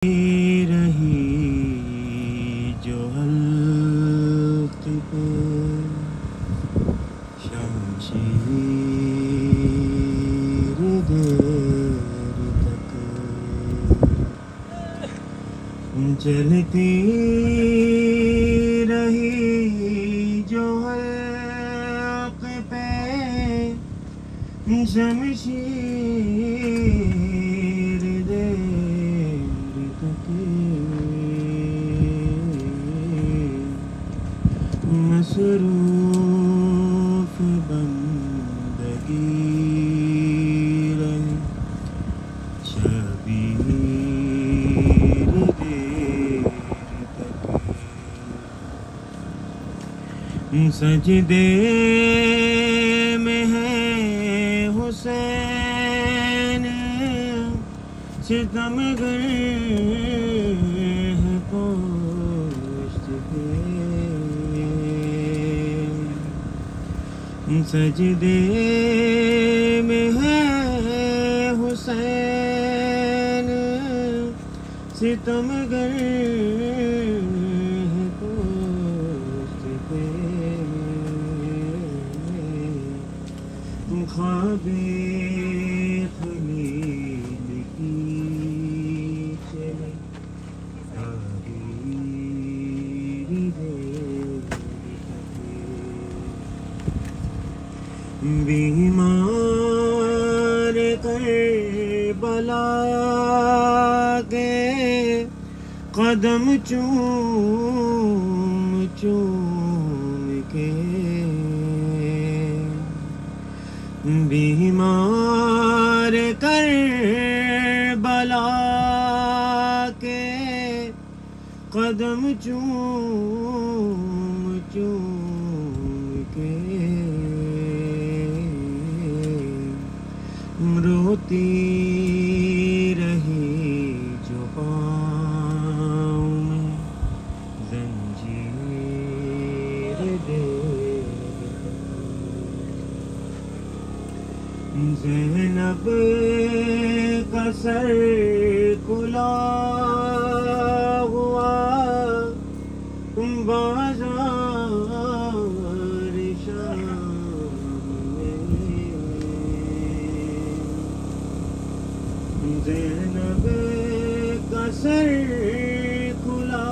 رہی جو حلق پہ شمشیر دیر تک چلتی رہی جو حلق پہ شمشیر دیر تک مصروف بندگی رہی شبیر دیر تک سجدے میں ہے حسین ستمگر ہے پشت پہ سجدے میں ہے حسین ستمگر ہے پشت پہ خواب خلیل کی چلی تعبیر دیر تک بیمار کربلا کے قدم چوم چوم کے بیمار کربلا کے قدم چوم چوم کے روتی رہی جو پاؤں میں زنجیر دیر زینب کا سر کھلا ہوا بازار شام میں زینب کا سر کھلا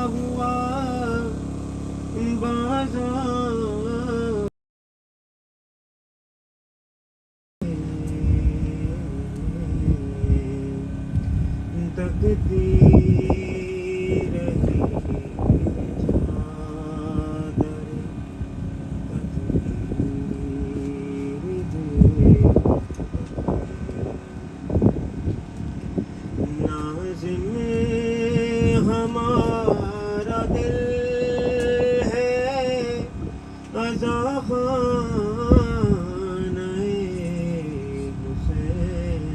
ہوا بازار تکتی رہی چادر ناظم ہمارا دل ہے عزا خانہ حسین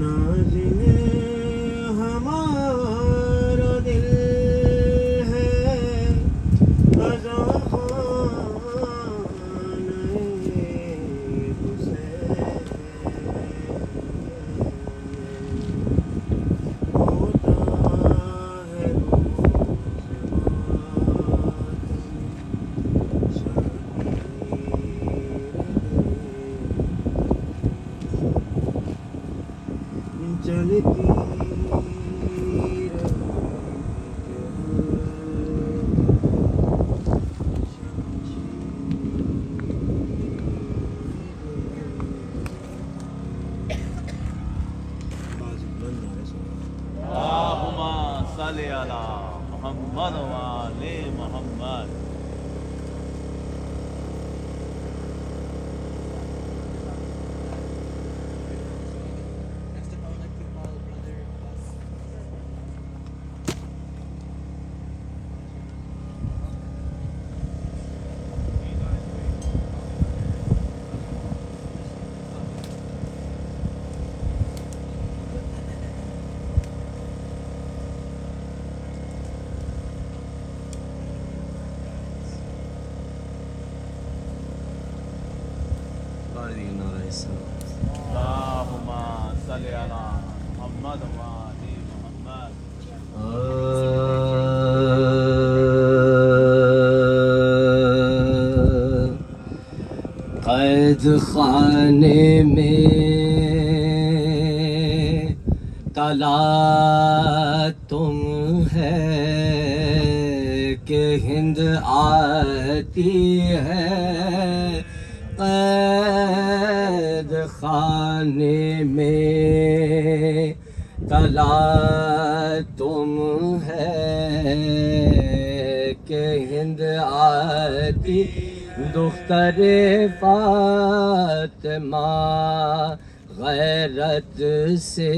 ناظم ہمارا دل ہے عزا خانہ حسین ہوتا ہے روز ماتم چلتی اللهم صل على محمد وآل محمد. اللهم صل على محمد وآل محمد. قید خانے میں تلا تم ہے کہ ہند آتی ہے. قید خانے میں تلا تم ہے کہ ہند آتی. دختر فاطمہ غیرت سے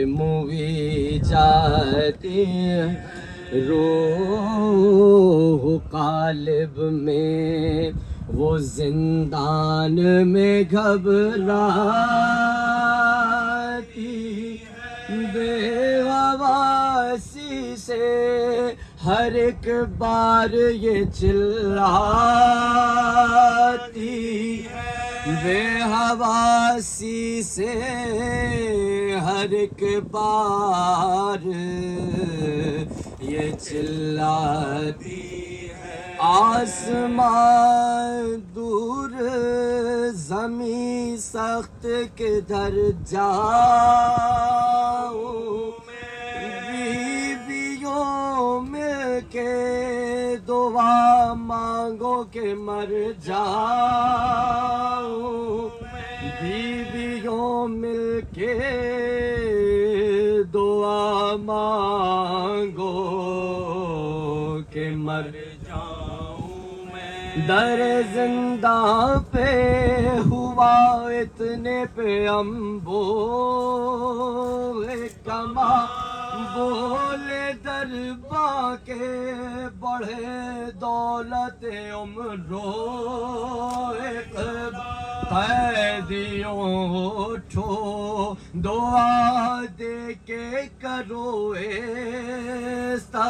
موی جاتی. روح قالب میں وہ زندان میں گھبراتی. بے حواسی سے ہر ایک بار یہ چلاتی. بے حواسی سے ہر ایک بار یہ چلاتی. آسمان دور زمین سخت کدھر جاؤں. بیویوں میں کے دعا مانگو کہ مر جاؤں. بیویوں مل کے دعا مانگو کہ مر جاؤں. در زندہ پہ ہوا اتنے پہ امبو کما. بولے درباں کے بڑھے دولت عمرو. قیدیوں اٹھو دعا دے کے کرو استغفار.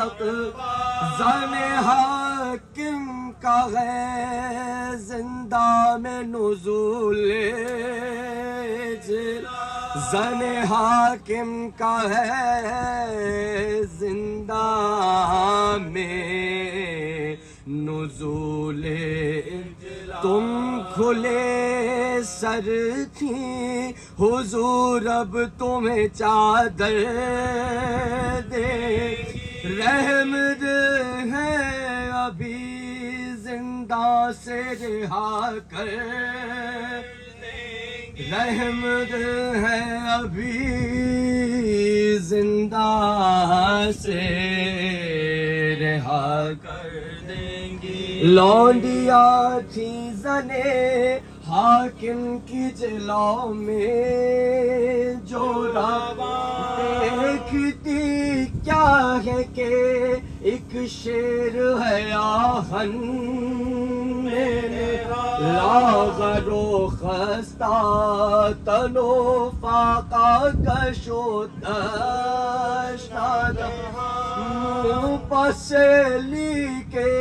حاکم کا ہے زندہ میں نزول. زن حاکم کا ہے زندہ میں نزول. تم کھلے سر تھی حضور اب تمہیں چادر دے. رحم ہے ابھی زندہ سے رہا کر. رحم ہے ابھی زندہ سے رہا کر دیں گی. لونڈیا تھی زنے حاکم کی جلو میں جو دیکھتی کیا ہے کہ ایک شیر ہے آہن میں. لاغر و خستہ تنو فاقہ کشو دشتاد. پسلی کے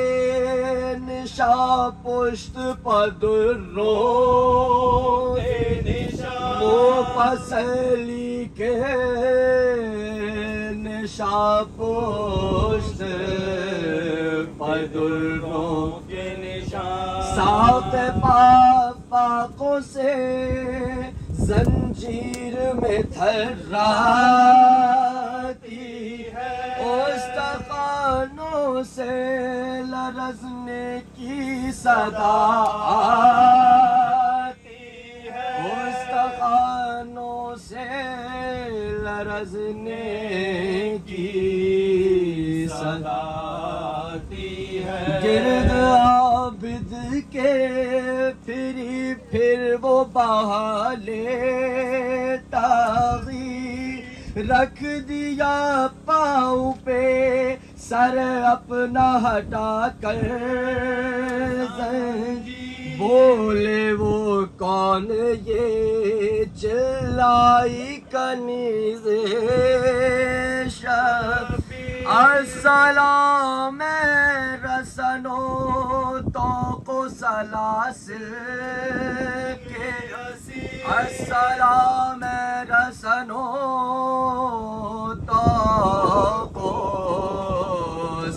نشا پشت پدرو. پسلی کے نشا پشت پدرو. ساتھ پاپاقوں سے زنجیر میں تھراتی ہے. استخوانوں سے لرزنے کی صدا آتی ہے. استخوانوں سے لرزنے کی صدا آتی ہے. گرد عابد کے پھر وہ بہالے تاغی. رکھ دیا پاؤں پہ سر اپنا ہٹا کر. بولے وہ کون یہ چلائی کنیز السلام رسنو تو سلاسل کے السلام رسنو تو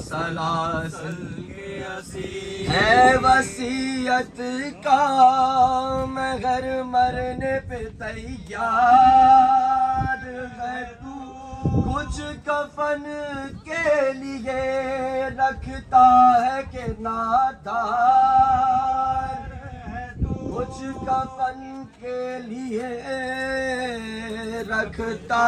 سلاسل ہے وصیت کا مگر مرنے پہ تیار ہے تو کچھ کفن کے لیے رکھتا ہے کہ نادار کچھ کفن کے لیے رکھتا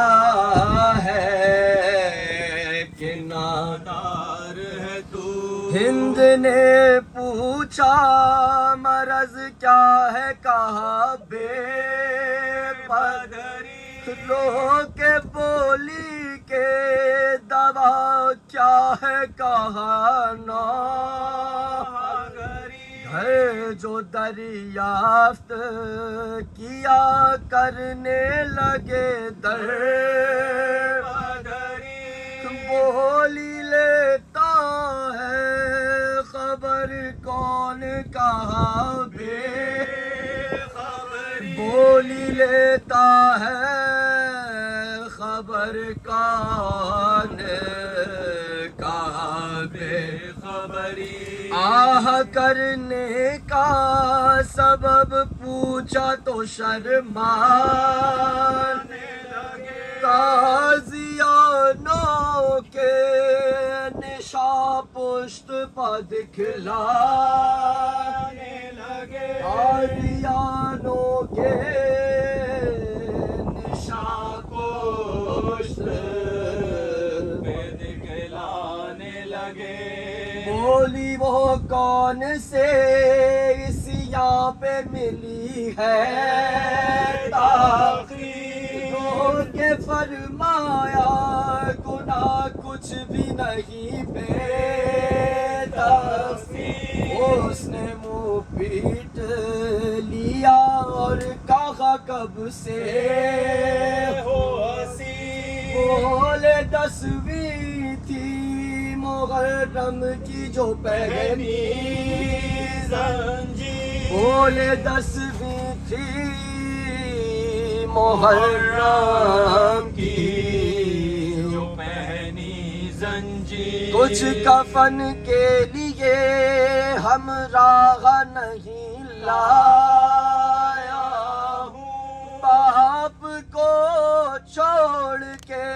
ہے کہ نادار ہے تو ہند نے پوچھا مرض کیا ہے کہا بے پدری رو کے بولی کے دوا کیا ہے کہا نا گھر جو دریافت کیا کرنے لگے در بولی لیتا ہے خبر کون کہاں بے بولی لیتا ہے خبر کون کہاں بے خبری آہ کرنے کا سبب پوچھا تو شرمانے لگے قاضیانوں کے نشا پشت پا دکھلانے لگے قاضیانوں کے نشا پشت پہ دکھلانے لگے بولی وہ کون سے سیاہ پہ ملی ہے تاخیر کے فرمایا گناہ کچھ بھی نہیں بے تفسیر اس نے منہ پیٹ لیا اور کہا کب سے ہو ہسی بولے 10ویں تھی محرم کی جو پہلی زنجیر بولے 10ویں تھی محرم کی جو پہلی زنجیر کچھ کفن کے لیے ہم راہ نہیں لایا ہوں باپ کو چھوڑ کے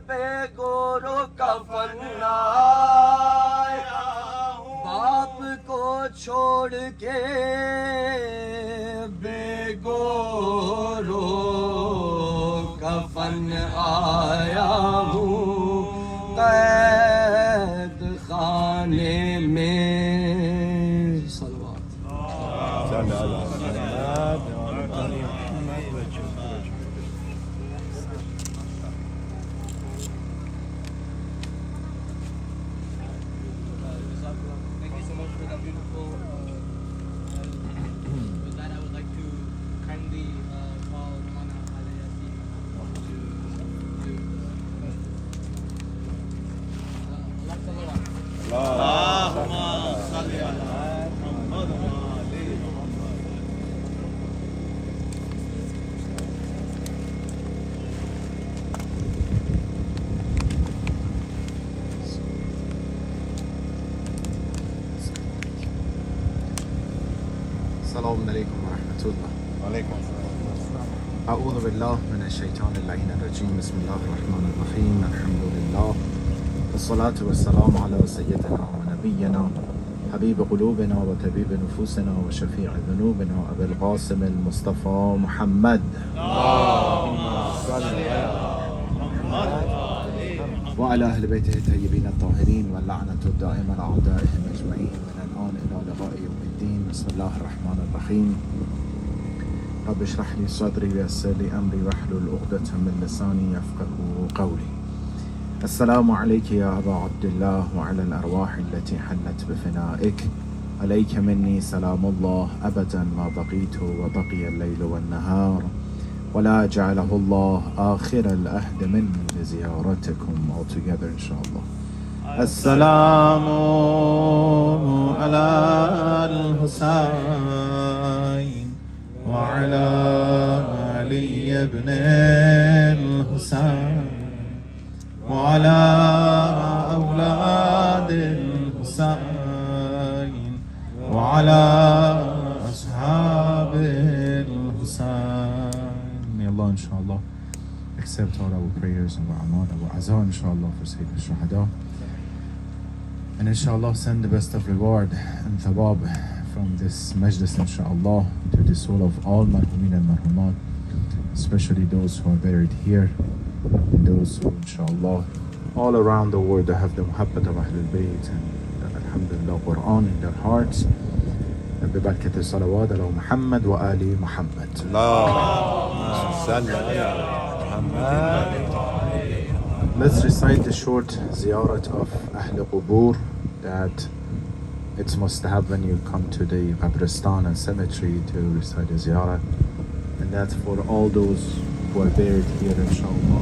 بے گورو کفن لایا ہوں باپ کو چھوڑ کے بے گورو کفن آیا ہوں قید خانے میں صلوات Thank you so much for that beautiful. With that, I would like to kindly call Mana Alayasi to Allahumma salli ala Muhammad wa ali Muhammad. السلام عليكم ورحمة الله. وعليكم السلام. أعوذ بالله من الشيطان اللعين الرجيم. بسم الله الرحمن الرحيم. الحمد لله والصلاة والسلام على سيدنا ونبينا حبيب قلوبنا وطبيب نفوسنا وشفيع ذنوبنا أبي القاسم المصطفى محمد اللهم صل على محمد وعلى أهل بيته الطيبين الطاهرين واللعنة الدائمة على أعدائهم أجمعين من الآن إلى لقاء يوم الدين. بسم الله الرحمن الرحيم. رب اشرح لي صدري ويسر لي أمري واحلل عقدة من لساني يفقهوا قولي. السلام عليك يا أبا عبد الله وعلى الأرواح التي حلت بفنائك. عليك مني سلام الله أبدا ما بقيت وبقي الليل والنهار ولا جعله الله آخر الأهد مني لزيارتكم all together inshallah. السلام على الحسين وعلى علي بن الحسين وعلى أولاد الحسين وعلى أصحاب الحسين. May Allah inshallah accept all our prayers and our amal, our azan inshallah for Sayyid al-Shuhada, and inshallah send the best of reward and thawab from this majlis inshallah to the soul of all marhumin and marhumat, especially those who are buried here and those who inshallah all around the world that have the muhabbat of Ahlul Bayt and alhamdulillah Quran in their hearts. ببركة الصلوات على محمد وآل محمد. Let's recite the short ziyarat of Ahl Qubur that it's must have when you come to the Qabristan and cemetery to recite the ziyarat, and that's for all those who are buried here inshallah.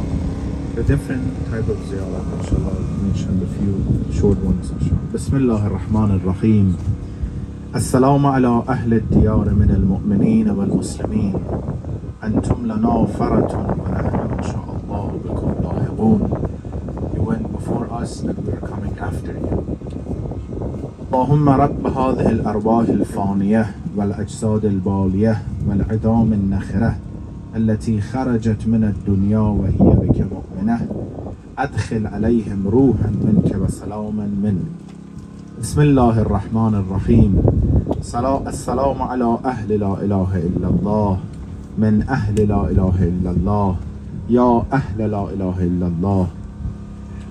The different type of ziyarat inshallah, I'll mention a few short ones inshallah. Bismillah ar-Rahman ar-Rahim. السلام على أهل الديار من المؤمنين والمسلمين أنتم لنا فرة ونحن إن شاء الله بكم لاحقون. You went before us and we are coming after you. اللهم رب هذه الأرواح الفانية والأجساد البالية والعظام النخرة التي خرجت من الدنيا وهي بك مؤمنة أدخل عليهم روحا منك وسلاما منك. بسم الله الرحمن الرحيم. السلام على أهل لا إله إلا الله من أهل لا إله إلا الله يا أهل لا إله إلا الله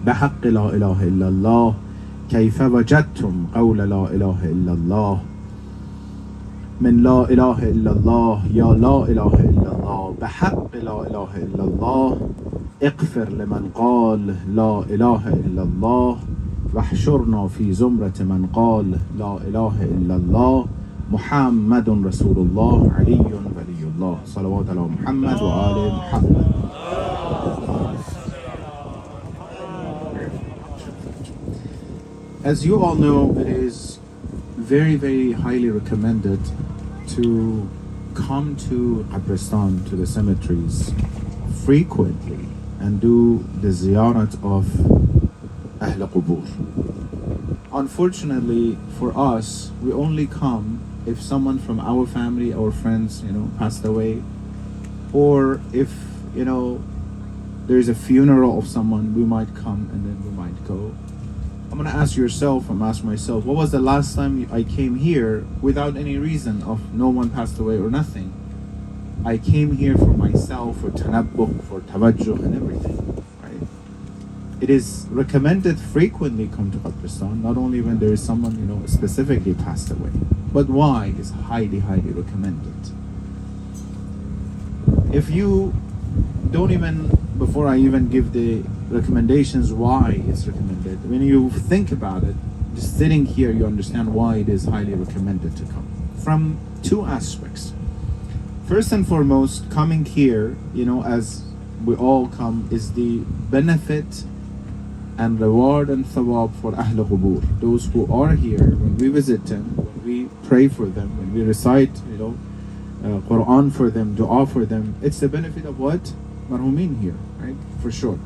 بحق لا إله إلا الله كيف وجدتم قول لا إله إلا الله من لا إله إلا الله يا لا إله إلا الله بحق لا إله إلا الله اغفر لمن قال لا إله إلا الله واحشرنا في زمرة من قال لا إله إلا الله محمد رسول الله علي ولي الله صلوات على محمد وآل محمد. As you all know, it is very, very highly recommended to come to Qabristan, to the cemeteries frequently and do the ziyarat of Ahl Qubur. Unfortunately for us, we only come if someone from our family or friends, passed away, or if, there's a funeral of someone, we might come and then we might go. I'm going to ask yourself, I'm asking myself, what was the last time I came here without any reason of no one passed away or nothing? I came here for myself, for tanabbuh, for tawajjuh and everything. It is recommended frequently come to Qabristan, not only when there is someone, specifically passed away. But why is highly, highly recommended. If you don't even, before I even give the recommendations why it's recommended, when you think about it, just sitting here, you understand why it is highly recommended to come. From two aspects. First and foremost, coming here, as we all come, is the benefit and reward and thawab for Ahl Qubur. Those who are here, when we visit them, when we pray for them, when we recite, Quran for them, dua for them, it's the benefit of what? Marhumin here, right? For sure.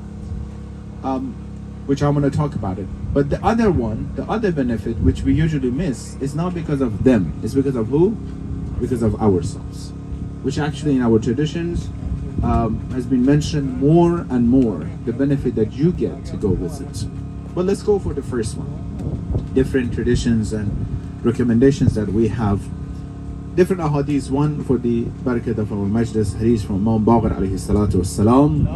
Which I'm going to talk about it. But the other one, the other benefit, which we usually miss, is not because of them. It's because of who? Because of ourselves. Which actually in our traditions, has been mentioned more and more, the benefit that you get to go visit. But let's go for the first one. Different traditions and recommendations that we have. Different ahadith, one for the barakat of our majlis, hadith from Imam Baqir alayhi salatu wassalam.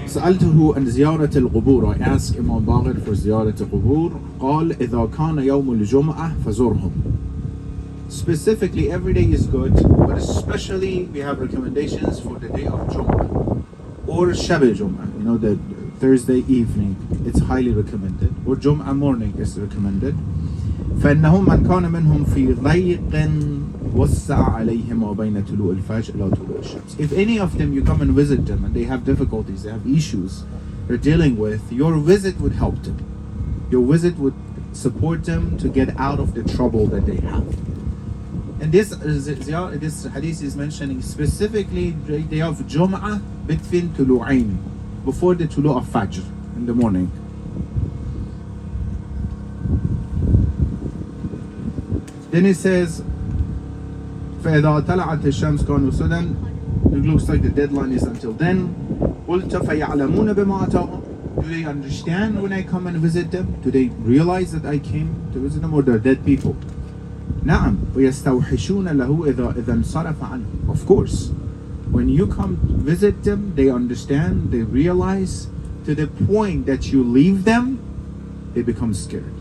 سألته عن زيارة القبور. I asked Imam Baqir for زيارة القبور. قال إذا كان يوم الجمعة فزرهم. Specifically, every day is good, but especially we have recommendations for the day of Jum'ah or Shab al-Jum'ah, the Thursday evening. It's highly recommended. Or Jum'ah morning is recommended. فإنهم من كان منهم في ضيق وَسَّعَ عَلَيْهِمْ وَبَيْنَ طُلُوعِ الْفَجْرِ إِلَى طُلُوعِ الشَّمْسِ. If any of them, you come and visit them and they have difficulties, they have issues they're dealing with, your visit would help them. Your visit would support them to get out of the trouble that they have. And this hadith is mentioning specifically the day of Jum'ah between Tulu'ain, before the Tulu' of Fajr in the morning. Then it says, فَإِذَا طَلَعَتِ الشَّمْسُ كَانُوا سُدًا. It looks like the deadline is until then. قُلْتَ فَيَعْلَمُونَ بِمَا أَتَاهُمْ. Do they understand when I come and visit them? Do they realize that I came to visit them, or they're dead people? نعم ويستوحشون له إذا انصرف عنه. Of course, when you come visit them, they understand, they realize, to the point that you leave them, they become scared.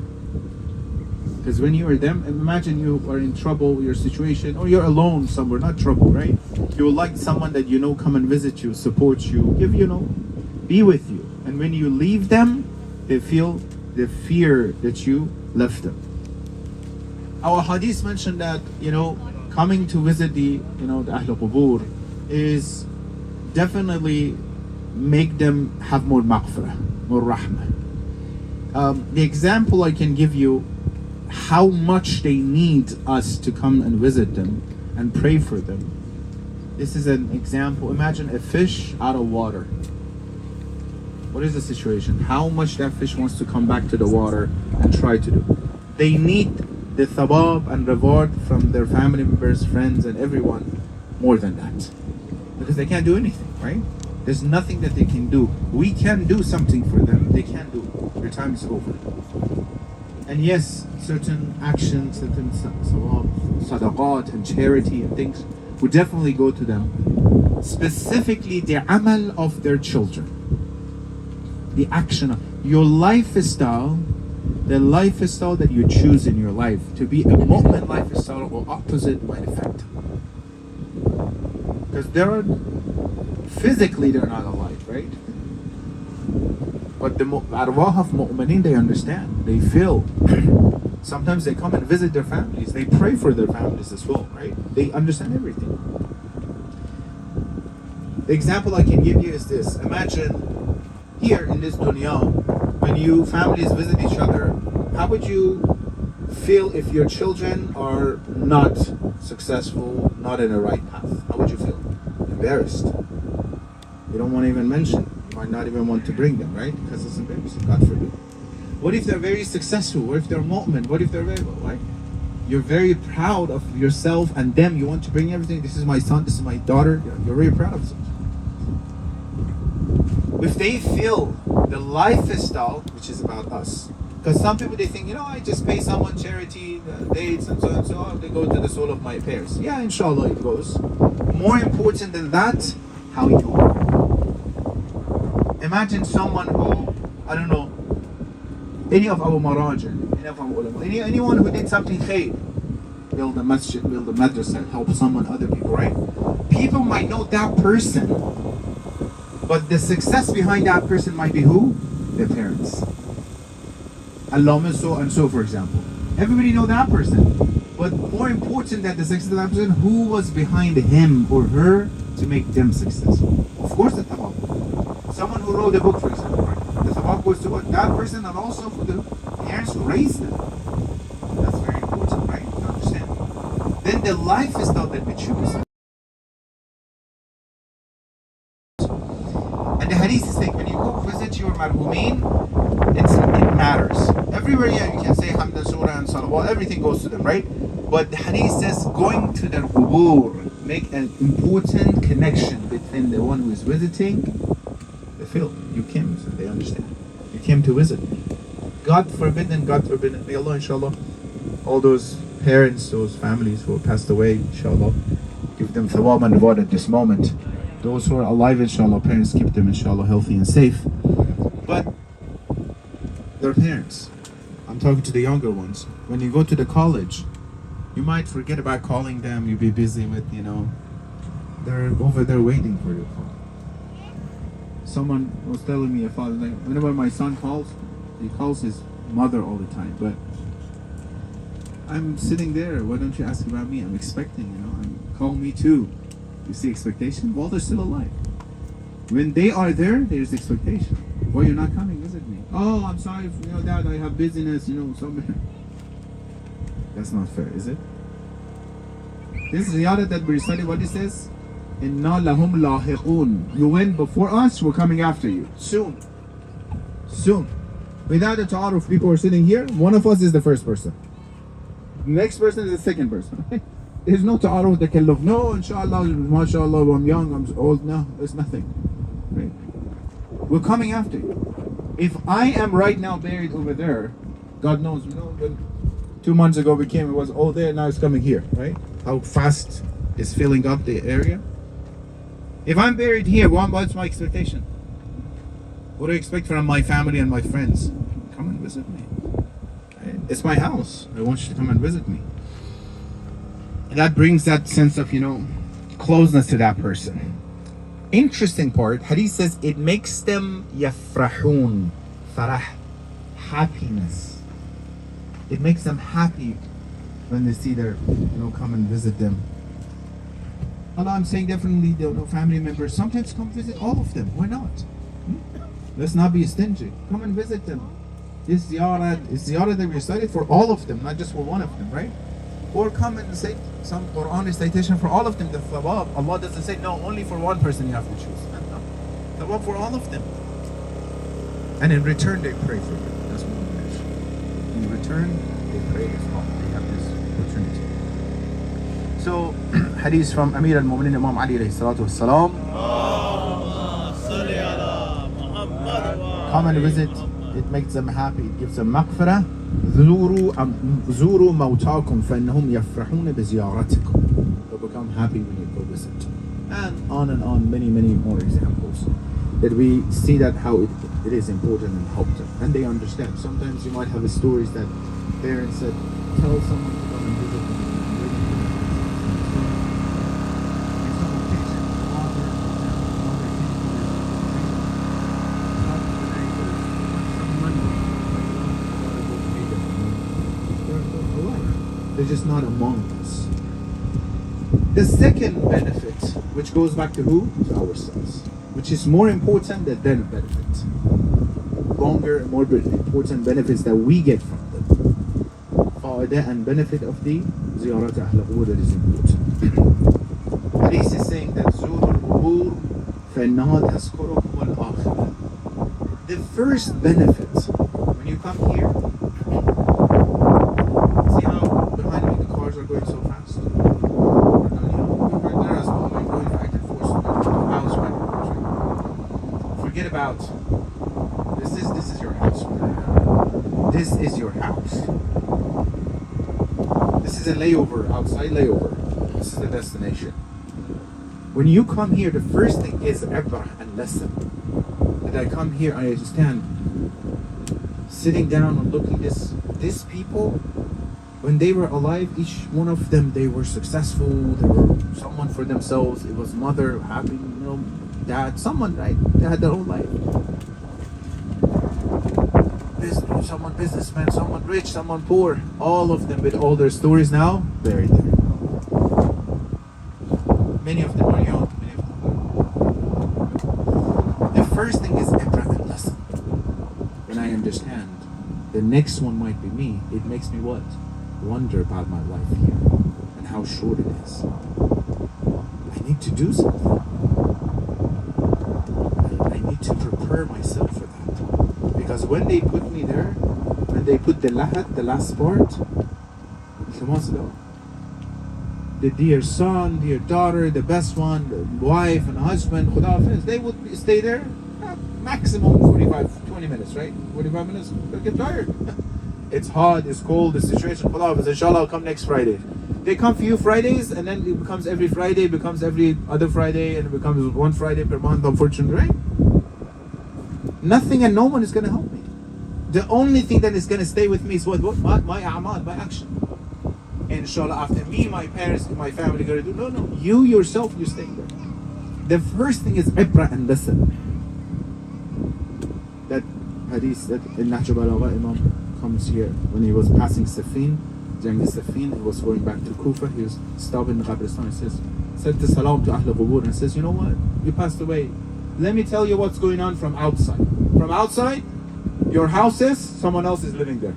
Because when you are them, imagine you are in trouble, your situation, or you're alone somewhere, not trouble, right? You would like someone that you know come and visit you, support you, give be with you. And when you leave them, they feel the fear that you left them. Our hadith mentioned that, coming to visit the Ahl Qubur is definitely make them have more maghfirah, more rahmah. The example I can give you, how much they need us to come and visit them and pray for them. This is an example. Imagine a fish out of water. What is the situation? How much that fish wants to come back to the water and try to do. They need the thawab and reward from their family members, friends, and everyone more than that. Because they can't do anything, right? There's nothing that they can do. We can do something for them. They can't do. Their time is over. And yes, certain actions, certain sadaqat and charity and things would definitely go to them. Specifically the amal of their children. The action of your lifestyle, the lifestyle that you choose in your life to be a mu'min lifestyle or opposite might affect them. Because physically they're not alive, right? But the arwah of mu'mineen, they understand, they feel. Sometimes they come and visit their families, they pray for their families as well, right? They understand everything. The example I can give you is this. Imagine here in this dunya, when you families visit each other, how would you feel if your children are not successful, not in the right path? How would you feel? Embarrassed. You don't want to even mention. You might not even want to bring them, right? Because it's embarrassing, God forbid. What if they're very successful? What if they're mu'min? What if they're very well, right? You're very proud of yourself and them. You want to bring everything. This is my son, this is my daughter. You're very proud of them. If they feel the lifestyle, which is about us, because some people they think, I just pay someone charity, dates and so, they go to the soul of my parents. Yeah, inshallah it goes. More important than that, how you are. Imagine someone who, I don't know, any of our marajin, any of our ulama, anyone who did something khair, build a masjid, build a madrasa, help someone, other people, right? People might know that person, but the success behind that person might be who? Their parents. Allama so and so, for example. Everybody know that person. But more important than the success of that person, who was behind him or her to make them successful? Of course the thawab. Someone who wrote a book, for example, right? The thawab goes to what? That person, and also for the parents who raised them. That's very important, right? To understand. Then the lifestyle that we choose. And the hadith is saying, when you go visit your marhumeen, it matters. Everywhere you can say hamdan, surah and salawat, everything goes to them, right? But the hadith says going to their qubur, make an important connection between the one who is visiting, they feel you came, so they understand. You came to visit. God forbid, may Allah inshallah, all those parents, those families who have passed away, inshallah, give them thawab and reward at this moment. Those who are alive, inshallah, parents keep them, inshallah, healthy and safe. But they're parents. I'm talking to the younger ones. When you go to the college, you might forget about calling them. You'll be busy with, they're over there waiting for you. Someone was telling me, whenever my son calls, he calls his mother all the time. But I'm sitting there. Why don't you ask about me? I'm expecting, call me too. You see expectation? Well, they're still alive. When they are there, there's expectation. Why you're not coming visit me? Oh, I'm sorry, Dad, I have busyness, somewhere. That's not fair, is it? This ziyarat that we studied, what it says? Inna lahum lahiqun. You went before us, we're coming after you. Soon. Soon. Without a ta'aruf, people are sitting here, one of us is the first person. The next person is the second person. There's no ta'aruf that can look, no, inshallah, mashallah, I'm young, I'm old. No, there's nothing. Right? We're coming after you. If I am right now buried over there, God knows, when 2 months ago we came, it was all there, now it's coming here, right? How fast it's filling up the area. If I'm buried here, what's my expectation? What do I expect from my family and my friends? Come and visit me. Right? It's my house. I want you to come and visit me. And that brings that sense of, closeness to that person. Interesting part, Hadith says it makes them yafrahun, farah, happiness. It makes them happy when they see their, come and visit them. Allah, I'm saying definitely, family members, sometimes come visit all of them. Why not? Let's not be stingy. Come and visit them. This ziyarah is ziyarah that we studied for all of them, not just for one of them, right? Or come and say some Quran recitation for all of them. The thawab, Allah doesn't say, no, only for one person you have to choose. No. Thawab for all of them. And in return, they pray for you. That's what it is. In return, they pray as well. They have this opportunity. So, hadith from Amir al-Mu'minin Imam Ali alayhi salatu wassalam. Come and visit. It makes them happy. It gives them maghfirah. زوروا موتاكم فإنهم يفرحون بزيارتكم. They'll become happy when you go visit. And on, many more examples that we see that how it is important and helped them. And they understand. Sometimes you might have stories that parents said, tell someone to come and visit them. They're just not among us. The second benefit, which goes back to who? To ourselves. Which is more important than their benefit. Longer and more important benefits that we get from them. Fa'idah and benefit of the ziyarat ahl that is important. Hadith is saying that زوروا القبور فإنها تذكركم الآخرة. The first benefit, when you come here, see how behind me the cars are going so fast? There as well, I'm going back and forth to the house right now. Forget about this is your house. This is your house. This is a layover, outside layover. This is the destination. When you come here, the first thing is ibrah and lesson. That I come here, I understand. Sitting down and looking these people, when they were alive, each one of them, they were successful. They were someone for themselves. It was mother, happy, dad, someone, right? They had their own life. Someone businessman, someone rich, someone poor. All of them with all their stories now buried there. Many of them are young. Many of them are. The first thing is ibrah and lesson. When I understand, the next one might be me. It makes me what? Wonder about my life here and how short it is. I need to do something. I need to prepare myself for that. Because when they put me there, when they put the lahat, the last part, the dear son, dear daughter, the best one, the wife and husband, they would stay there maximum 20 minutes, right? 45 minutes, they'll get tired. It's hot, it's cold, the situation, inshallah, I'll come next Friday. They come few Fridays, and then it becomes every Friday, becomes every other Friday, and it becomes one Friday per month, unfortunately, right? Nothing and no one is going to help me. The only thing that is going to stay with me is what? My a'mal, my action. And inshallah, after me, my parents, my family going to do, no, you yourself, you stay there. The first thing is ibrah and lesson. That hadith that in Nahj al-Balagha Imam comes here when he was passing Safin. during the Safin, he was going back to Kufa, he was stopping the Qabristan, he said the salam to Ahl Qubur and says, you know what, you passed away. Let me tell you what's going on from outside. From outside, your houses, someone else is living there.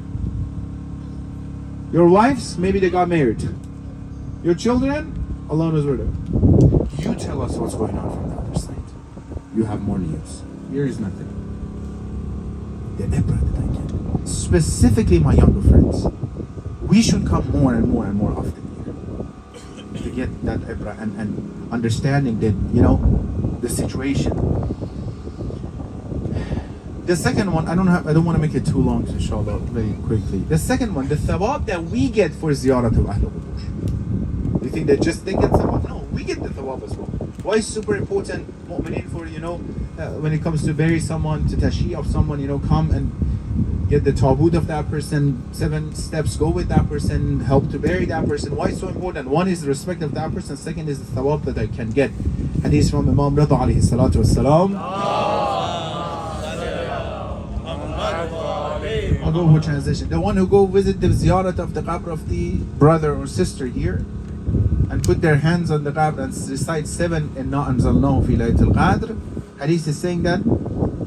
Your wives, maybe they got married. Your children, Allah knows where they're. You tell us what's going on from the other side. You have more news. Here is nothing. The ibrah that I get. Specifically my younger friends. We should come more and more and more often here. To get that ibrah and understanding that, you know, the situation. The second one, I don't want to make it too long, inshallah, very quickly. The second one, the thawab that we get for ziyarat of Ahl Qubur. You think that just they get thawab? No, we get the thawab as well. Why is super important, mu'mineen, for, you know, when it comes to bury someone, to tashih of someone, you know, come and get the tabut of that person, 7 steps, go with that person, help to bury that person. Why is so important? One is the respect of that person, second is the thawab that I can get. Hadith from Imam Rida alayhi salatu wassalam. I'll go with transition. The one who go visit the ziyarat of the qabr of the brother or sister here and put their hands on the qabr and recite 7 Inna anzalnahu fi laylatul qadr. Hadith is saying that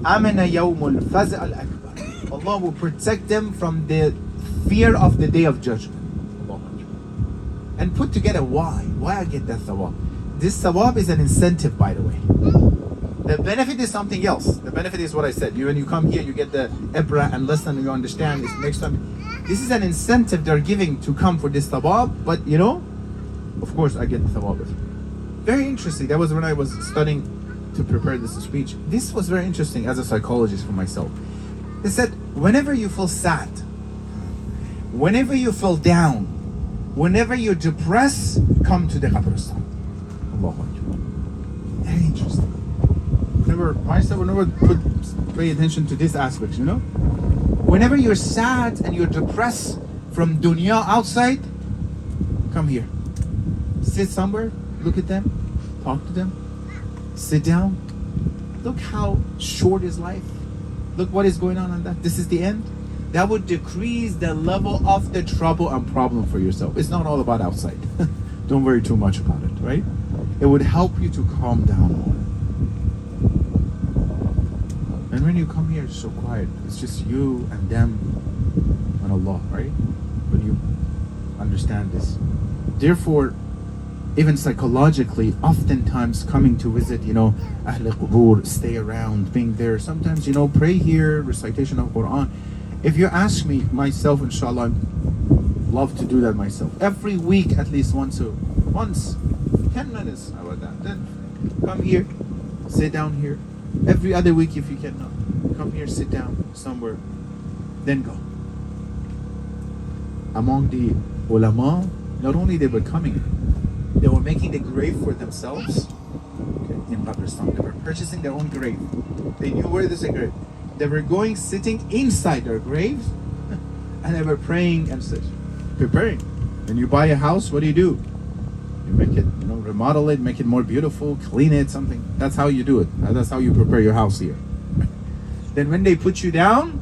Amana yawmul faz' al-akbar. Allah will protect them from the fear of the day of judgment. And put together why I get that thawab. This thawab is an incentive, by the way. The benefit is something else. The benefit is what I said. When you come here, you get the ibrah and listen and you understand. This next time, this is an incentive they're giving to come for this thawab. But you know, of course, I get the thawab. Very interesting. That was when I was studying to prepare this speech. This was very interesting as a psychologist for myself. They said, whenever you feel sad, whenever you feel down, whenever you're depressed, come to the qabristan. Allahu Akbar. Very interesting. Whenever pay attention to this aspect, you know? Whenever you're sad and you're depressed from dunya outside, come here. Sit somewhere, look at them, talk to them, sit down. Look how short is life. Look what is going on that. This is the end. That would decrease the level of the trouble and problem for yourself. It's not all about outside. Don't worry too much about it, right? It would help you to calm down more. And when you come here, it's so quiet. It's just you and them and Allah, right? When you understand this. Therefore, even psychologically, oftentimes coming to visit, you know, Ahl Qubur, stay around, being there. Sometimes, you know, pray here, recitation of Quran. If you ask me, myself, inshallah, I love to do that myself. Every week, at least once, 10 minutes, how about that? Then come here, sit down here. Every other week, if you cannot, come here, sit down somewhere, then go. Among the ulama, not only they were coming, they were making the grave for themselves. Okay, in Pakistan, they were purchasing their own grave. They knew where there's a grave. They were going, sitting inside their graves, and they were praying and such, preparing. When you buy a house, what do? You make it, you know, remodel it, make it more beautiful, clean it, something. That's how you do it. That's how you prepare your house here. Then when they put you down,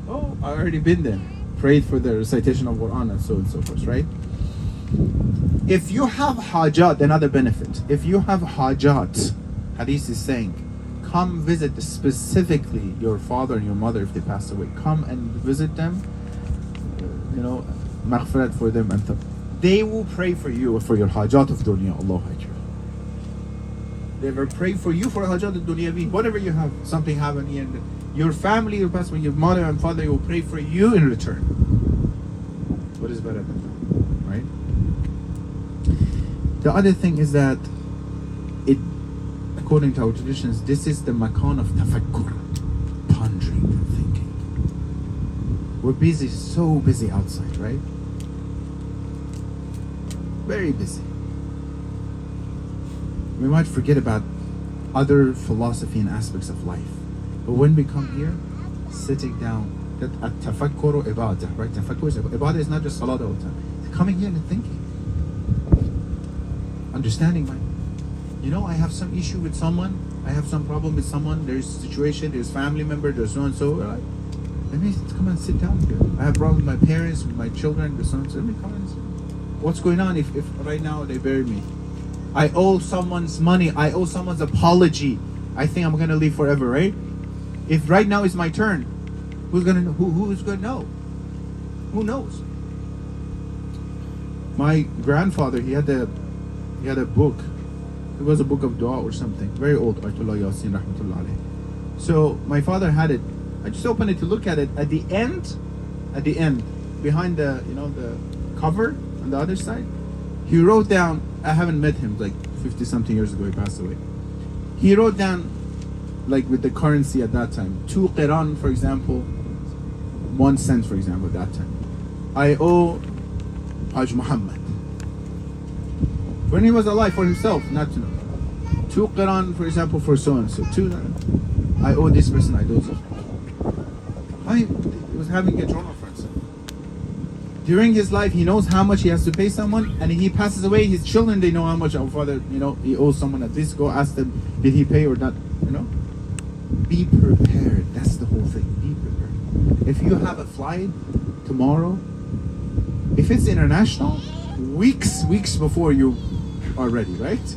oh, I already been there. Prayed for the recitation of Quran and so forth, right? If you have hajat, another benefit. If you have hajat, hadith is saying, come visit specifically your father and your mother if they passed away. Come and visit them, you know, maghfirat for them, and they will pray for you for your hajat of dunya. Allahu Akbar. They will pray for you for hajat of dunya. Whatever you have, something happened, and your family, your past, your mother and father will pray for you in return. What is better than that, right? The other thing is that according to our traditions, this is the makan of tafakkur, pondering and thinking. We're busy, so busy outside, right? Very busy. We might forget about other philosophy and aspects of life. But when we come here, sitting down, that at-tafakkur ibadah, right? Ibadah is not just salat all the time. It's coming here and thinking. Understanding my, you know, I have some issue with someone, I have some problem with someone, there's a situation, there's family member, there's so and so, right? Let me come and sit down here. I have problems with my parents, with my children, the sons. Let me come and sit. What's going on if right now they bury me? I owe someone's money. I owe someone's apology. I think I'm gonna live forever, right? If right now is my turn, who's gonna know? Who's gonna know? Who knows? My grandfather, he had a book. It was a book of dua or something. Very old. Ayatollah Yasin rahmatullah alayh. So my father had it. I just opened it to look at it. At the end, behind the the cover on the other side, he wrote down. I haven't met him, like 50 something years ago. He passed away. He wrote down, like with the currency at that time, 2 qiran, for example, 1 cent, for example, at that time. I owe Hajj Muhammad. When he was alive, for himself, not to know. 2 qiran, for example, for so and so. I owe this person. I owe this person. He was having a journal for himself. During his life, he knows how much he has to pay someone, and he passes away. His children, they know how much our father, he owes someone at this. Go ask them, did he pay or not? Be prepared. That's the whole thing. Be prepared. If you have a flight tomorrow, if it's international, weeks before you are ready, right?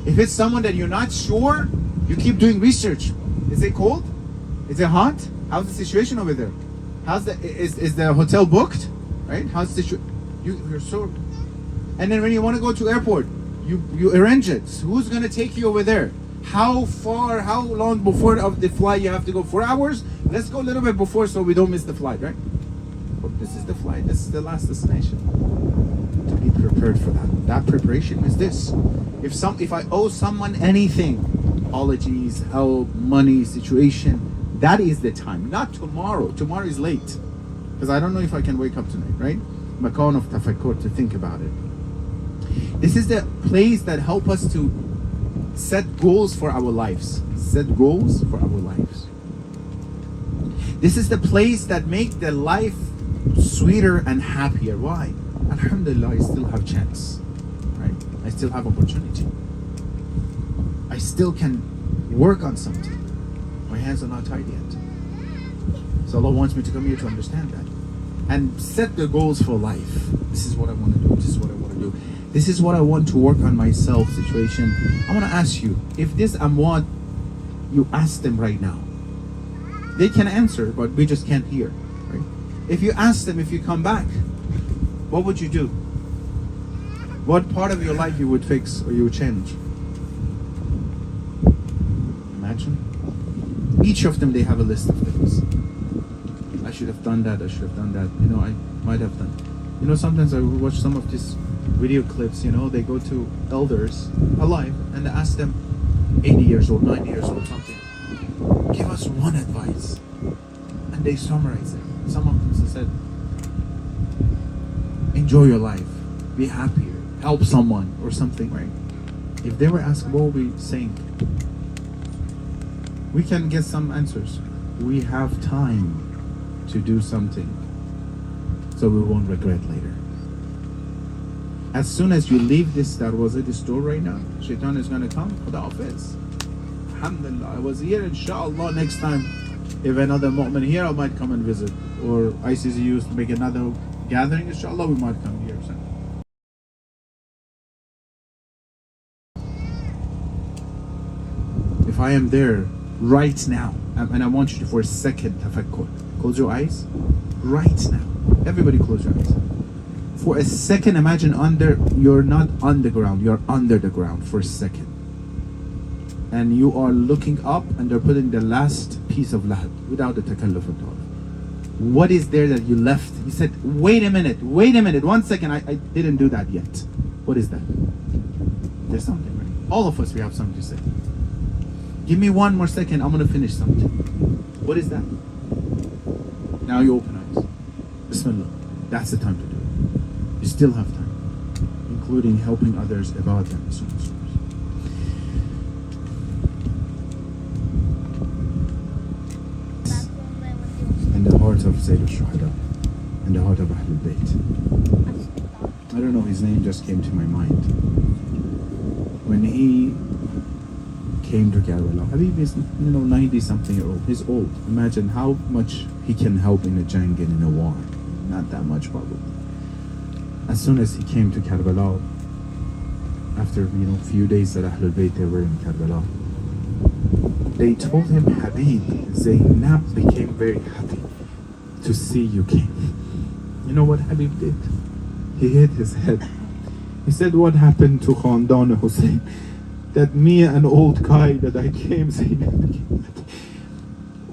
If it's someone that you're not sure, you keep doing research. Is it cold? Is it hot? How's the situation over there? Is the hotel booked? Right? How's the you're so. And then when you want to go to airport, you arrange it. So who's gonna take you over there? How long before of the flight you have to go? 4 hours? Let's go a little bit before so we don't miss the flight, right? But this is the flight. This is the last destination. To be prepared for that. That preparation is this. If I owe someone anything, apologies, help, money, situation. That is the time, not tomorrow. Tomorrow is late. Because I don't know if I can wake up tonight, right? Makan of tafakkur, to think about it. This is the place that help us to set goals for our lives. Set goals for our lives. This is the place that make the life sweeter and happier. Why? Alhamdulillah, I still have chance. Right? I still have opportunity. I still can work on something. My hands are not tied yet. So Allah wants me to come here to understand that. And set the goals for life. This is what I want to do. This is what I want to do. This is what I want to work on myself situation. I want to ask you, if this amwat, you ask them right now. They can answer, but we just can't hear. Right? If you ask them, if you come back, what would you do? What part of your life you would fix or you would change? Imagine. Each of them, they have a list of things. I should have done that, I should have done that. I might have done. Sometimes I watch some of these video clips, they go to elders alive and they ask them 80 years old, 90 years old, something. Give us one advice. And they summarize it. Some of them said, enjoy your life, be happier, help someone or something, right? If they were asked, what were we saying? We can get some answers. We have time to do something so we won't regret later. As soon as you leave this darwaza, this door right now, shaitan is going to come for the office. Alhamdulillah, I was here, inshallah, next time if another mu'min here, I might come and visit. Or ICZ used to make another gathering, inshallah, we might come here. If I am there right now, and I want you to for a second tafakkur, close your eyes, right now. Everybody close your eyes. For a second, imagine you're not on the ground, you're under the ground for a second. And you are looking up and they're putting the last piece of lahad without the takalluf at all. What is there that you left? You said, wait a minute, 1 second, I didn't do that yet. What is that? There's something, right? All of us, we have something to say. Give me 1 more second, I'm going to finish something. What is that? Now you open eyes. Bismillah. That's the time to do it. You still have time, including helping others about them as soon as possible. In the heart of Sayyid al-Shuhada, in the heart of Ahlul Bayt. I don't know, his name just came to my mind. When he came to Karbala. Habib is, 90-something year old. He's old. Imagine how much he can help in a jang and in a war. Not that much probably. As soon as he came to Karbala, after few days that Ahlul Bayt they were in Karbala, they told him, Habib, Zainab became very happy to see you came. You know what Habib did? He hit his head. He said, what happened to Khandan Hussein? That me, an old guy, that I came, Zainab became happy.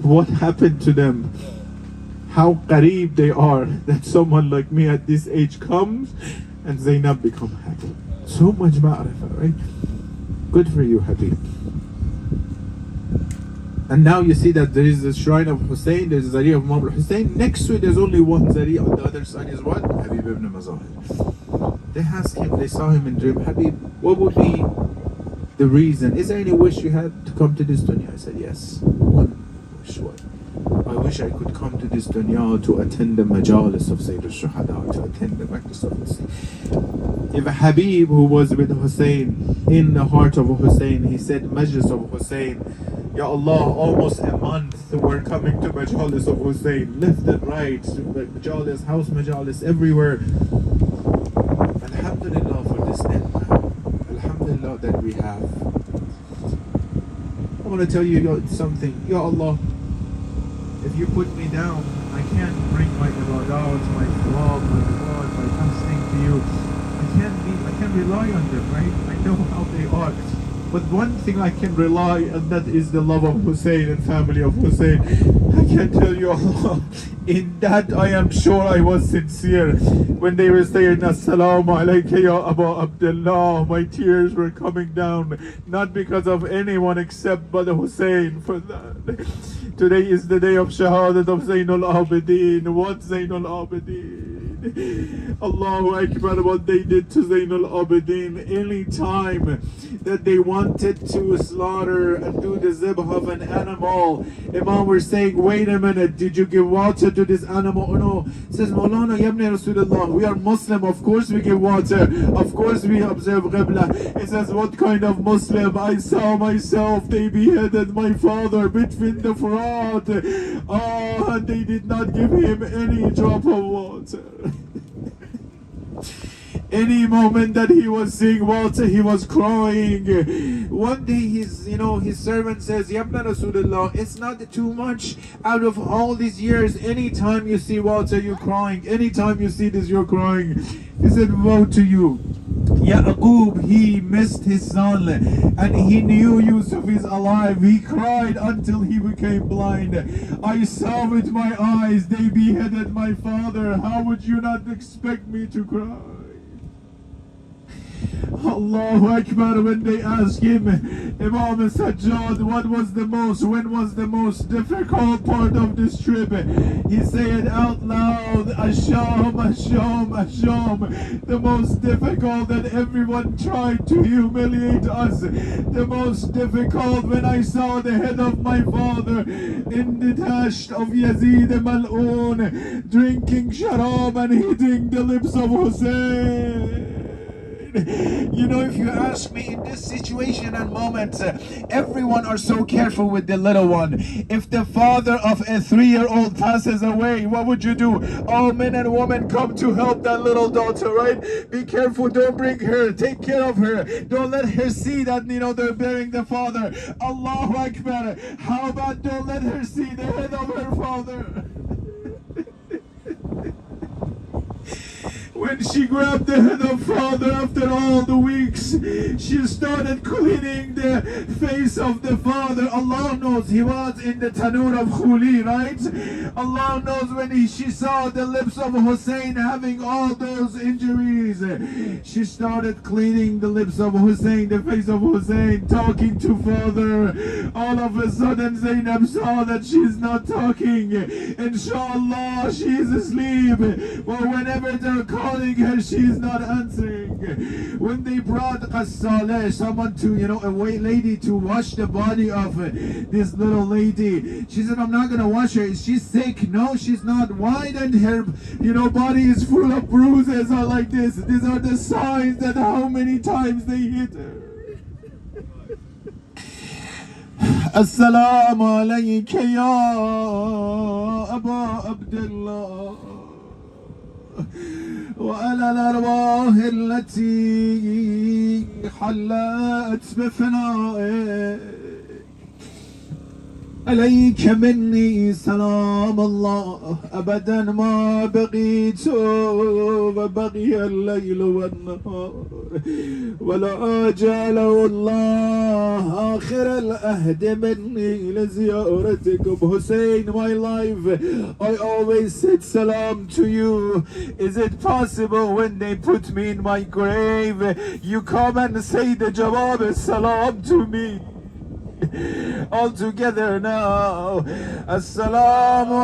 What happened to them? How qareeb they are that someone like me at this age comes and Zainab become happy. So much ma'rifah, right? Good for you, Habib. And now you see that there is a shrine of Hussein, there's a Zari of Imam Hussein. Next to it, there's only one Zari. On the other side is what? Habib ibn Mazahir. They asked him, they saw him in dream, Habib, what would be the reason? Is there any wish you had to come to this dunya? I said, yes. One wish, what? I wish I could come to this dunya to attend the Majlis of Sayyid al-Shuhada, to attend the Majlis of Hussein. If Habib, who was with Hussein, in the heart of Hussein, he said, Majlis of Hussein, Ya Allah, almost a month we're coming to Majlis of Hussein, left and right, Majlis, house Majlis, everywhere. Alhamdulillah for this end. Alhamdulillah that we have. I want to tell you something. Ya Allah, if you put me down, I can't bring my ibadat, my thawab, my reward, my fasting to you. I can't rely on them, right? I know how they are. But one thing I can rely, and that is the love of Hussein and family of Hussein. I can tell you, Allah, in that I am sure I was sincere. When they were saying, Assalamu alayka ya Abu Abdullah, my tears were coming down, not because of anyone except but Hussein. For that, today is the day of Shahadat of Zainul Abidin. What Zainul Abidin? Allahu Akbar, what they did to Zainul Abidin. Any time that they wanted to slaughter and do the zibh of an animal, Imam were saying, wait a minute, did you give water to this animal? Oh no. It says, Maulana Yabni Rasulullah, we are Muslim, of course we give water, of course we observe Qibla. It says, what kind of Muslim? I saw myself, they beheaded my father between the Furat. Oh, and they did not give him any drop of water. Any moment that he was seeing water, he was crying. One day his servant says, Yabna Rasulullah, it's not too much out of all these years. Anytime you see water, you're crying. Anytime you see this, you're crying. He said, woe to you. Yaqub, he missed his son and he knew Yusuf is alive. He cried until he became blind. I saw with my eyes, they beheaded my father. How would you not expect me to cry? Allahu Akbar, when they asked him, Imam Sajjad, when was the most difficult part of this trip? He said out loud, Asham, Asham, Asham. The most difficult that everyone tried to humiliate us. The most difficult when I saw the head of my father in the tash of Yazid Mal'un, drinking sharab and hitting the lips of Hussein. If you ask me in this situation and moment, everyone are so careful with the little one. If the father of a 3-year-old passes away, what would you do? All men and women come to help that little daughter, right? Be careful, don't bring her, take care of her. Don't let her see that, they're burying the father. Allahu Akbar. How about don't let her see the head of her father? When she grabbed the head of father after all the weeks, she started cleaning the face of the father. Allah knows he was in the tanur of Khuli, right? Allah knows when she saw the lips of Hussein having all those injuries. She started cleaning the lips of Hussein, the face of Hussein, talking to father. All of a sudden Zainab saw that she's not talking. Inshallah, she's asleep. But whenever they're calling her, she's not answering. When they brought Qassaleh, someone to, a lady to wash the body of this little lady, she said, I'm not going to wash her. Is she sick? No, she's not. Why? Then her, body is full of bruises or like this. These are the signs that how many times they hit her. السلام عليك يا أبا عبد الله وعلى الأرواح التي حلت بفنائك عليك مني سلام الله أبدا ما بقيت وبقي الليل والنهار ولا جعله الله آخر الأهد مني لزيارتكم. Hussein, my life, I always said salam to you. Is it possible when they put me in my grave, you come and say the jawab salam to me? All together now. Assalamu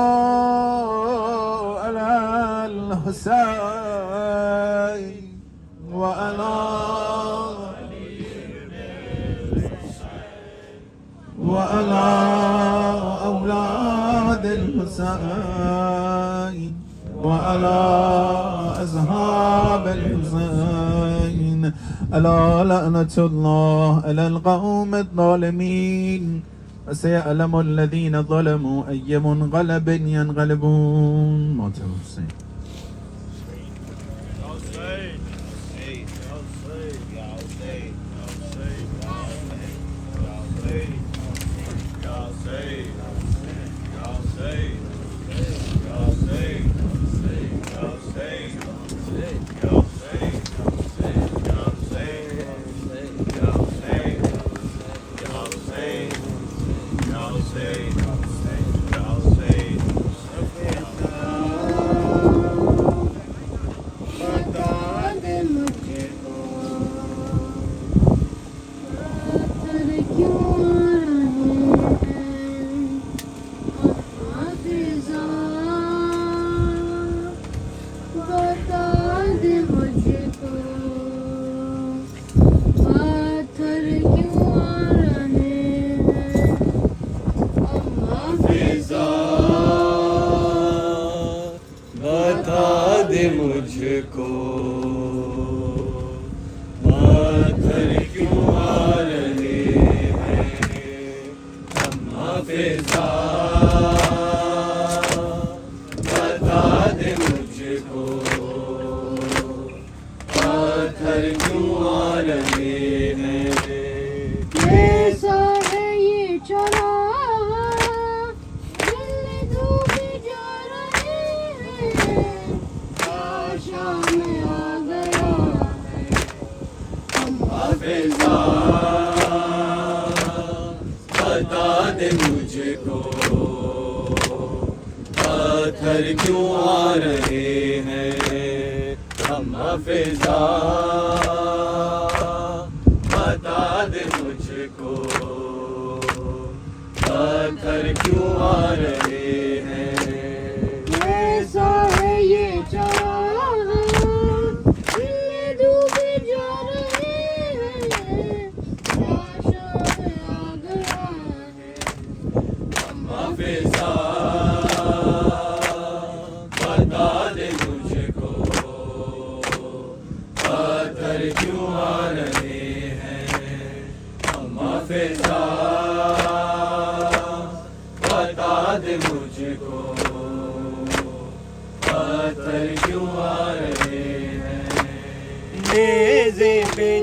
ala al-Husayn wa ala أولاد الحسين وعلى أصحاب الحسين ألا لعنة الله على القوم الظالمين وسيعلم الذين ظلموا أي منقلب ينقلبون. موت الحسين.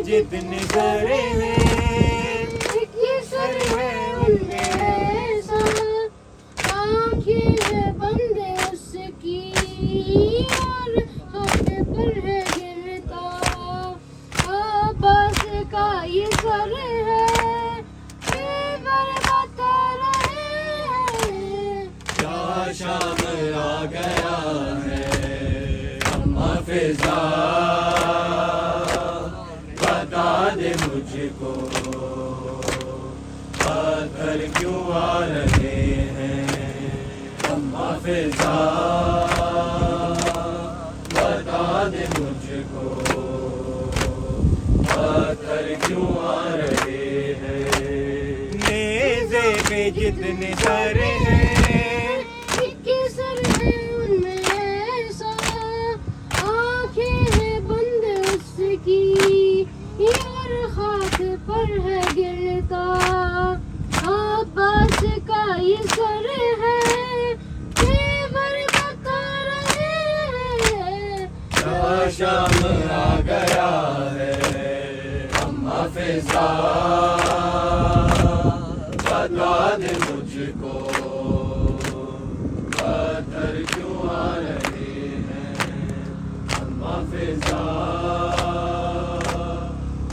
जितने सरे हैं ये सर है उनमें ऐसा आँखें है बंदे उसकी और होठे पर है गिरता आबास का ये सर है बेवर बता रहे हैं क्या शाम आ गया है अम्मा फिजा मुझको पत्थर क्यों आ रहे हैं अम्मा फिजा बता दे मुझको पत्थर क्यों आ रहे हैं नेज़े पे जितने सर हैं इक्के सर हैं उनमें ऐसा आँखें हैं बंद उसकी खाक पर है गिरता आप سر ہے تیور بتا رہے ہیں شام آ گیا ہے اما فضا بتا دے مجھ کو پتھر کیوں آ رہے ہیں اما فضا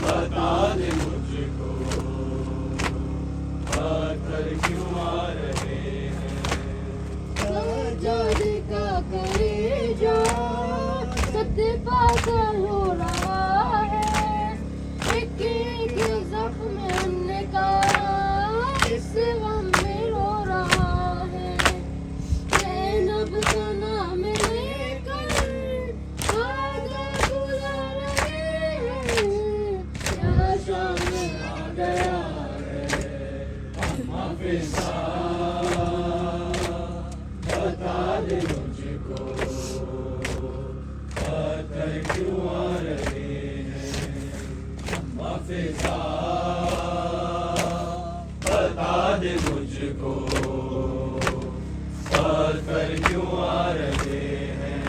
بتا دے مجھ کو پتھر کیوں آ رہے ہیں سجاد کا کرے جا ست پاگل ہو رہا ہے ایک ایک زخم ان کا اس غم میں رو رہا ہے زینب کا نام لے کر آگے بلا رہے ہیں یا شام آ گیا ہے اما فضا بتا دے مجھ کو پتھر کیوں آ رہے ہیں اما فضا بتا دے مجھ کو پتھر کیوں آ رہے ہیں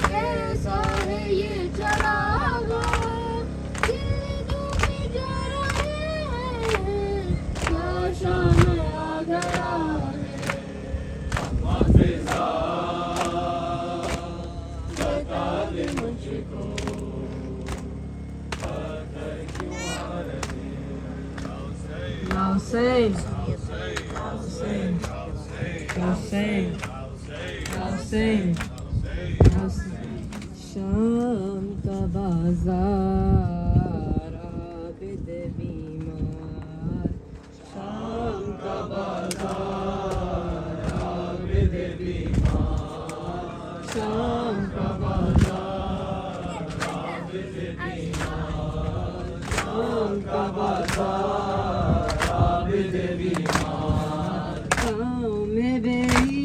کیسا ہے یہ چراغ دل ڈوبے جا رہے ہیں کیا شام آ گیا ہے اما فضا بتا دے مجھ کو پتھر کیوں آ رہے Hussein, Hussein, Hussein, Hussein, شام کا بازار عابد بیمار شام کا بازار عابد بیمار شام کا بازار عابد بیمار شام کا بازار عابد بیمار شام میں بیری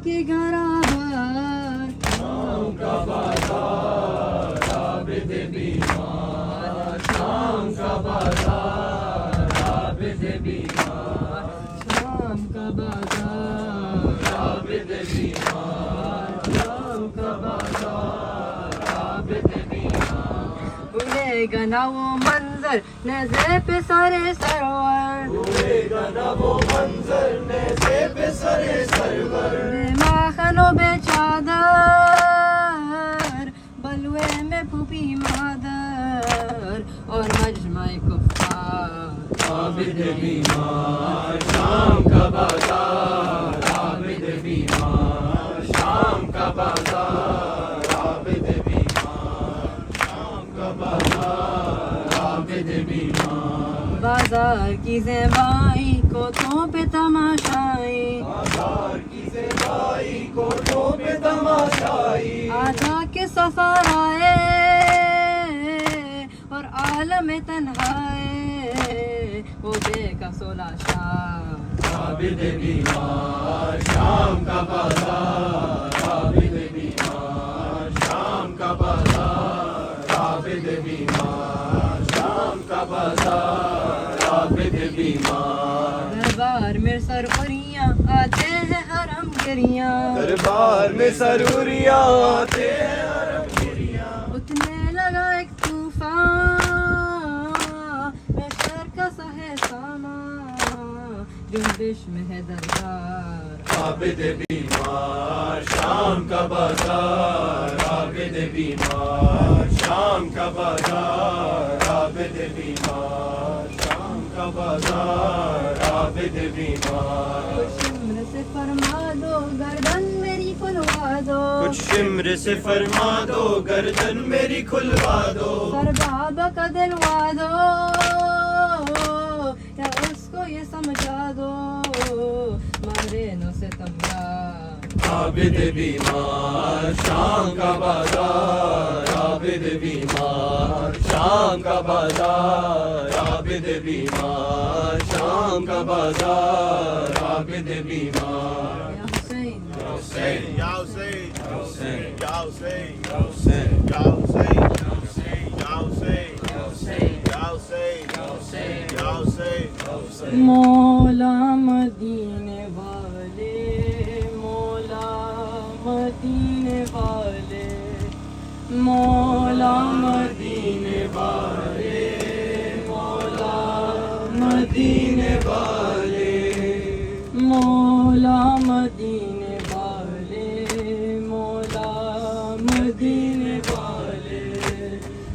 کے گھر آبار شام کا بازار عابد بیمار شام کا بازار عابد بیمار شام کا بازار عابد بیمار شام کا بازار عابد بیمار بھولے گا نہ وہ منظر نیزے پہ سارے سرور بھولے گا نہ وہ منظر نیزے پہ سرے سرور بے ماخن و بے چادر بلوے میں پھوپھی مادر اور مجمع کفار عابد بیمار شام کا بازار عابد بیمار شام کا بازار عابد بیمار شام کا بازار عابد بیمار بازار کی زیبائی کوٹوں پہ تماشائی بازار کی زیبائی کوٹوں پہ تماشائی آجا کے سفر آئے اور عالم تنہائے وہ بے کا سولہ شاہ عابد بیمار شام کا بازار عابد بیمار شام کا بازار عابد بیمار شام کا بازار عابد بیمار دربار میں سرخوریاں آتے ہیں حرم گریاں دربار میں سروریاں آتے ہیں حرم گریاں اتنے لگا ایک طوفان میں شر کا سہے سامان جنبش میں ہے دربار عابد بیمار شام کا بازار عابد بیمار شام کا بازار عابد بیمار شام کا بازار عابد بیمار کچھ عمر سے فرما دو گردن میری کھلوا دو کچھ شمر سے فرما دو گردن میری کھلوا دو سر بابا کا دلوا دو یا اس کو یہ سمجھا دو مارے نو سے تمہار عابد بیمار شام کا بازار عابد بیمار شام کا بازار عابد بیمار شام کا بازار عابد بیمار یا حسین حسین Ya Hussein, حسین Ya Hussein, حسین Ya Hussein, حسین Ya Hussein, حسین Ya Hussein, حسین Ya Hussein. مولا مدینہ مدینے والے مولا مدینے والے مولا مدینے والے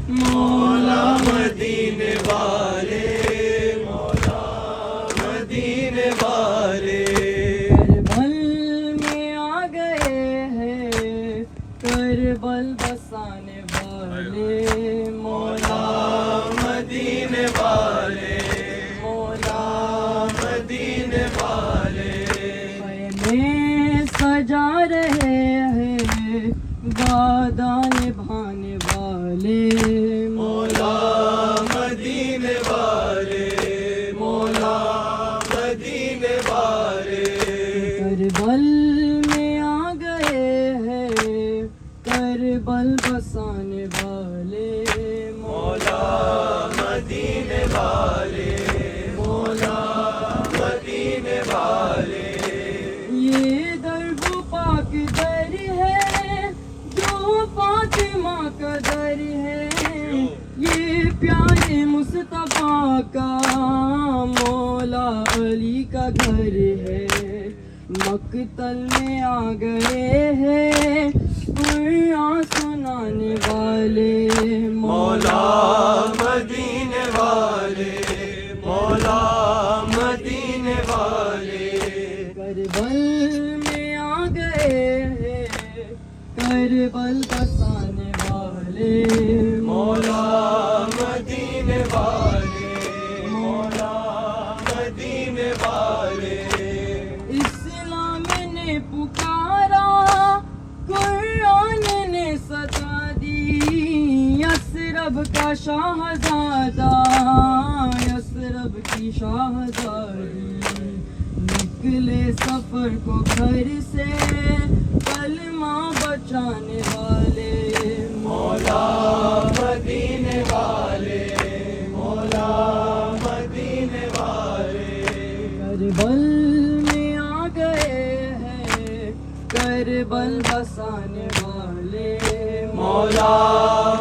مولا مدینے والے مولا مدینے والے کربل میں آ گئے ہیں کربل بسانے والے مولا مدینے والے مولا مدینے والے خیمے سجا رہے ہیں وعدہ نبھانے والے مولا مدینے والے مولا مدینے والے کربل میں آ گئے ہیں کربل بسانے والے مولا مدینے والے مولا مدینے والے یہ در وہ پاک در ہے جو فاطمہ کا در ہے یہ پیارے مصطفیٰ کا مولا علی کا گھر ہے مقتل میں آ گئے ہیں قرآن سنانے والے مولا مدینے والے مولا مدینے والے کربل میں آ گئے ہیں کربل بسانے والے مولا مدینے والے مولا مدینے والے اسلام نے پکارا قرآن نے سجا دی یثرب کا شاہزادہ یثرب کی شاہزادی نکلے سفر کو گھر سے کلمہ بچانے والے مولا مدینے والے مولا مدینے والے کربل میں آ گئے ہیں کربل بسانے والے مولا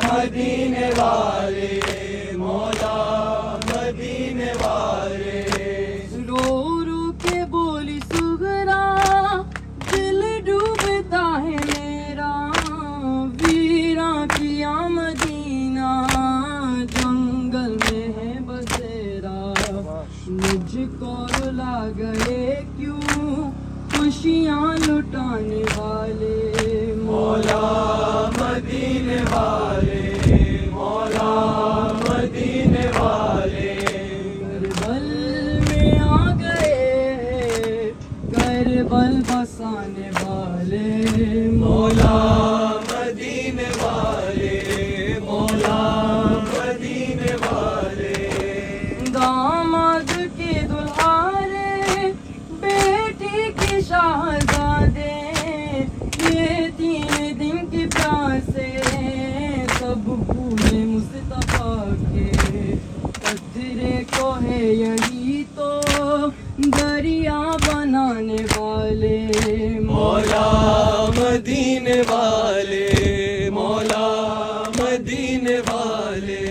مدینے والے مولا مدینے والے رو رو کے بولی سغرا دل ڈوبتا ہے میرا ویراں کیا مدینہ جنگل میں ہے بسیرا مجھ کو رلا گئے کیوں خوشیاں لٹانے والے مولا مدینے والے مولا مدینے والے کربل میں آ گئے ہیں کربل بسانے والے مولا مدینے والے مولا مدینے والے داماد کے دلہارے بیٹی کی شاہزادے یہ 3 دن کی پیاسے سب پورے مصطفیٰ کے قطرے کو ہے یہی تو دریا بنانے والے مولا مدینے والے مولا مدینے والے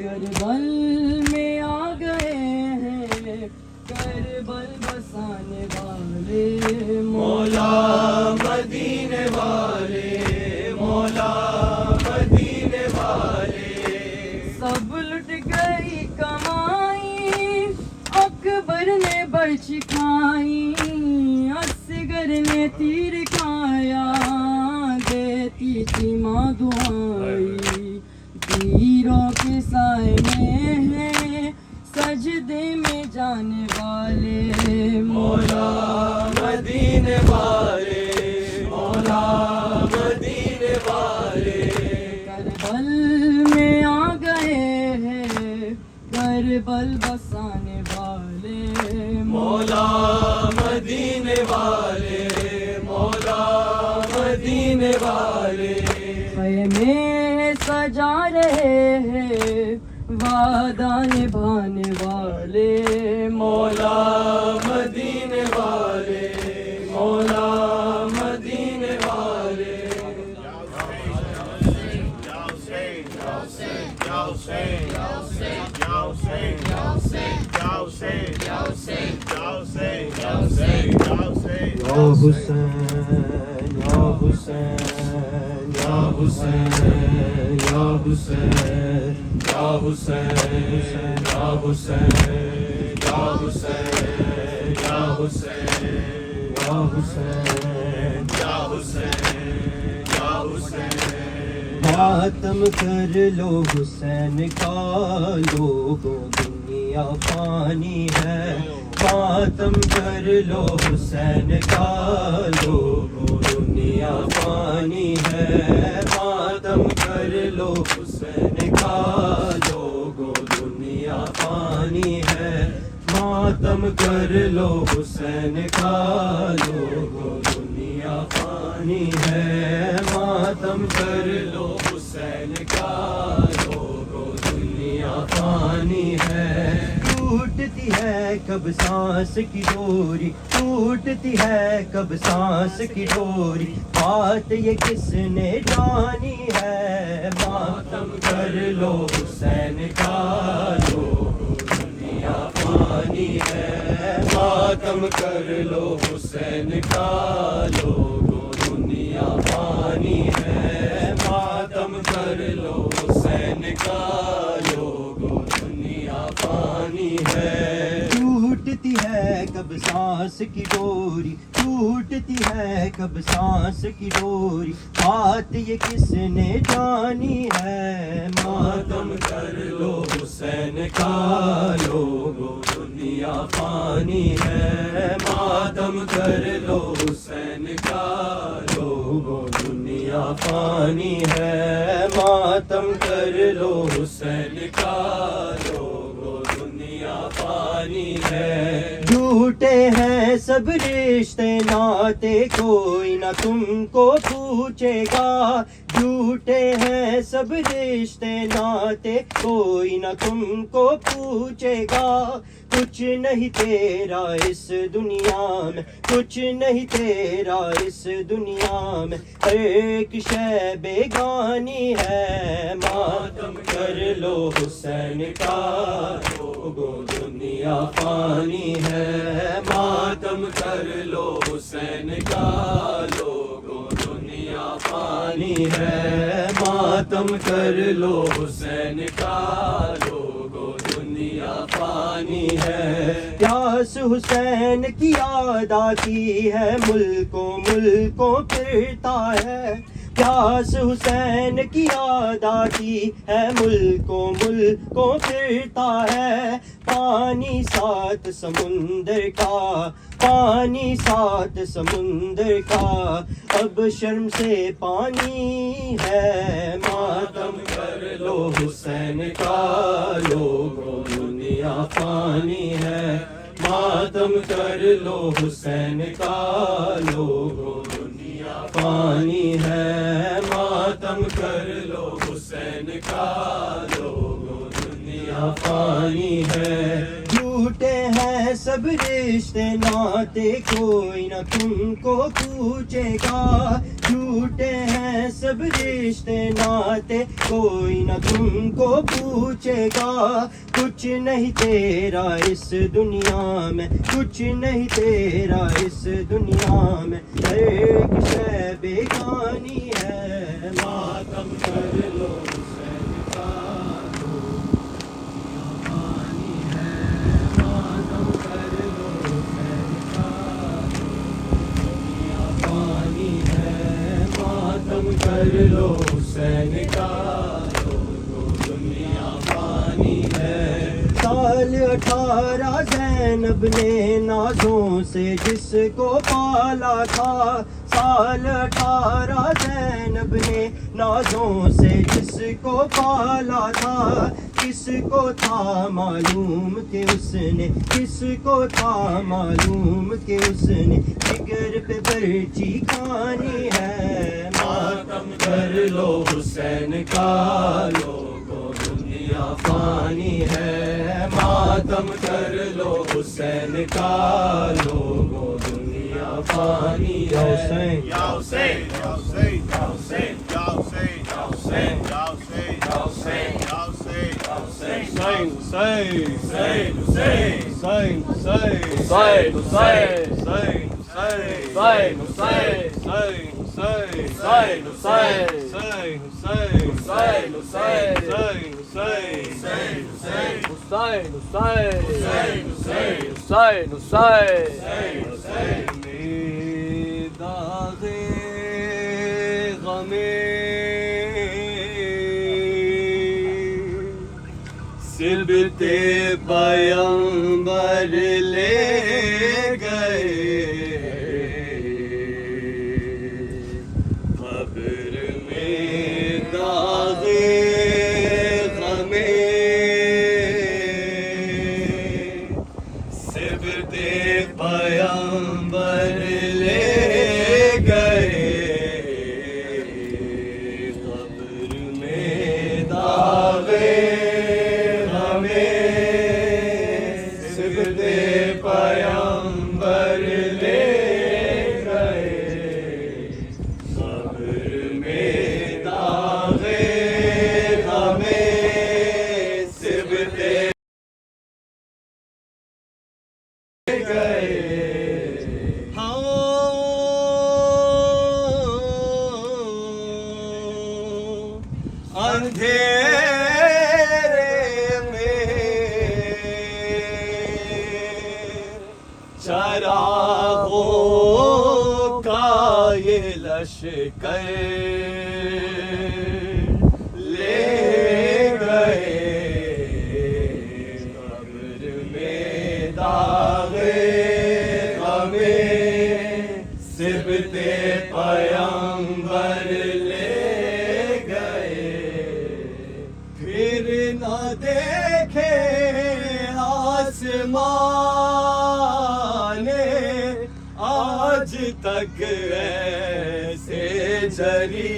کربل میں آ گئے ہیں کربل بسانے والے مولا مدینے والے مولا مدینے والے سب لٹ گئی کمائی اکبر نے برچ کھائی اصغر نے تیر کھایا دیتی تھی ماں دعائی تیروں کے سائے میں ہیں سجدے میں جانے والے مولا مدینے والے مولا مدینے والے کربل میں آ گئے ہیں کربل بسانے والے مولا مدینے والے مولا مدینے والے خیمے سجا رہے ہیں وعدہ نبھانے والے مولا مدینے والے مولا مدینے والے Yo, Hussein, Ya Hussein, Ya Hussein, Ya Hussein, Ya Hussein, Ya Hussein, Ya Hussein, Ya Hussein, Ya Hussein, Ya Hussein, Ya Hussein, Ya Hussein, Ya Hussein, Ya Hussein, Ya Hussein, Ya Hussein. ماتم کر لو حسین کا لوگوں دنیا فانی ہے ماتم کر لو حسین کا لوگوں دنیا فانی ہے ماتم کر لو حسین کا لوگوں دنیا فانی ہے ماتم کر لو حسین کا لوگوں دنیا فانی ہے ماتم کر لو حسین کا لوگوں دنیا فانی ہے ٹوٹتی ہے کب سانس کی ڈوری ٹوٹتی ہے کب سانس کی ڈوری بات یہ کس نے جانی ہے ماتم کر لو حسین کا لوگوں دنیا فانی ہے ماتم کر لو حسین کا لوگوں دنیا فانی ہے ماتم کر لو حسین کا لوگوں دنیا فانی ہے ٹوٹتی ہے کب سانس کی ڈوری ٹوٹتی ہے کب سانس کی ڈوری بات یہ کس نے جانی ہے ماتم کر لو حسین کا لوگوں دنیا فانی ہے ماتم کر لو حسین کا لوگوں دنیا فانی ہے ماتم کر لو حسین کا لوگوں دنیا فانی ہے جھوٹے ہیں سب رشتے ناتے کوئی نہ تم کو پوچھے گا جھوٹے ہیں سب رشتے ناتے کوئی نہ تم کو پوچھے گا کچھ نہیں تیرا اس دنیا میں کچھ نہیں تیرا اس دنیا میں ہر ایک شے بیگانی ہے ماتم کر لو حسین کا لوگوں دنیا فانی ہے ماتم کر لو حسین کا لوگوں دنیا فانی ہے ماتم کر لو حسین کا لوگوں دنیا فانی ہے پیاس حسین کی یاد آتی ہے ملکوں پھرتا ہے پیاس حسین کی یاد آتی ہے ملکوں پھرتا ہے پانی ساتھ سمندر کا پانی ساتھ سمندر کا اب شرم سے پانی ہے ماتم کر لو حسین کا لوگوں دنیا فانی ہے ماتم کر لو حسین کا لوگوں دنیا فانی ہے ماتم کر لو حسین کا لوگوں دنیا فانی ہے جھوٹے ہیں سب رشتے ناتے کوئی نہ تم کو پوچھے گا جھوٹے ہیں سب رشتے ناتے کوئی نہ تم کو پوچھے گا کچھ نہیں تیرا اس دنیا میں کچھ نہیں تیرا اس دنیا میں ہر ایک شے بیگانی ہے ماتم کر لو حسین کا کر لو حسین کا لوگوں دنیا فانی ہے سال 18 زینب نے نازوں سے جس کو پالا تھا سال 18 زینب نے نازوں سے جس کو پالا تھا کس کو تھا معلوم کہ اس نے کس کو تھا معلوم کہ اس نے جگر پہ برچی کھانی ہے ماتم کر لو حسین کا لوگوں دنیا فانی ہے ماتم کر لو حسین کا لوگوں دنیا فانی ہے Ya Hussein, Ya Hussein, Ya Hussein, Ya Hussein, Ya Hussein, Ya Hussein, Ya Hussein, Ya Hussein, Ya Hussein. Hussein, Hussein, Hussein, Hussein, Hussein, Hussein, Hussein, Hussein, Hussein, Hussein, Hussein, Hussein, Hussein, Hussein, Hussein, Hussein, Hussein, Hussein, Hussein, Hussein. داغے غمے سبتے پیمبر لے گئے قبر میں داغے غمے سبتے پیمبر لے گئے قبر میں داغے پیمبر لے گئے قبر میں داغے ہمیں سبتے گئے اندھیرے میں چراغوں کا یہ لشکر لے گئے قبر میں داغے ہمیں سبتے پیمبر لے گئے پھر نہ دیکھے آسمان آج تک ایسے جری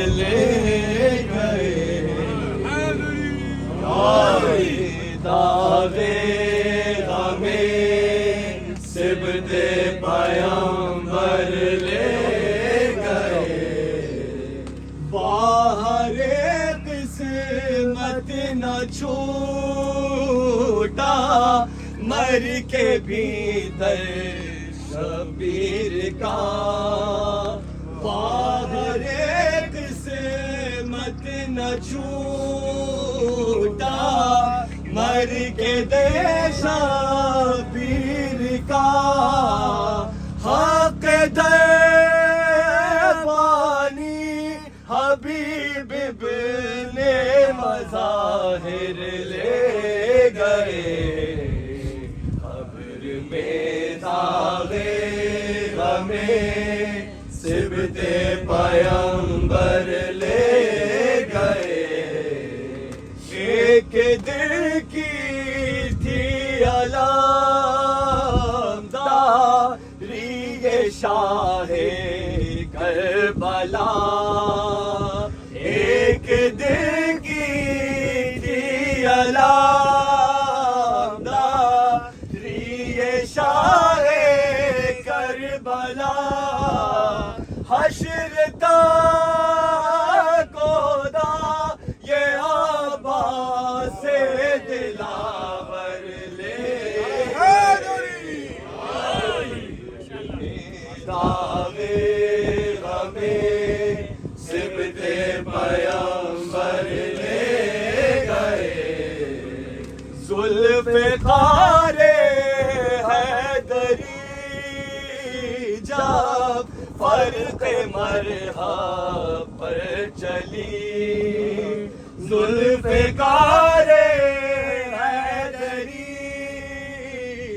لے گئے داغے ہمیں سبتے پیمبر لے گئے باہر قسمت نہ چھوٹا مر کے بھیتر شبیر کا باہر قسمت نہ چھوٹا مر کے دے شبیر کا حق دیوانی حبیب ابن مظاہر لے گئے قبر میں داغے ہمیں سبتے پیمبر لے گئے ایک دل کی تھی علامداری شاہ کربلا ایک دل کی تھی علامداری شاہ کربلا حشر تک خدا یہ عباس دلاور لے داغے ہمیں سبتے پیمبر لے گئے ذوالفقار حیدری جب فرق مرحب پر چلی ذوالفقار حیدری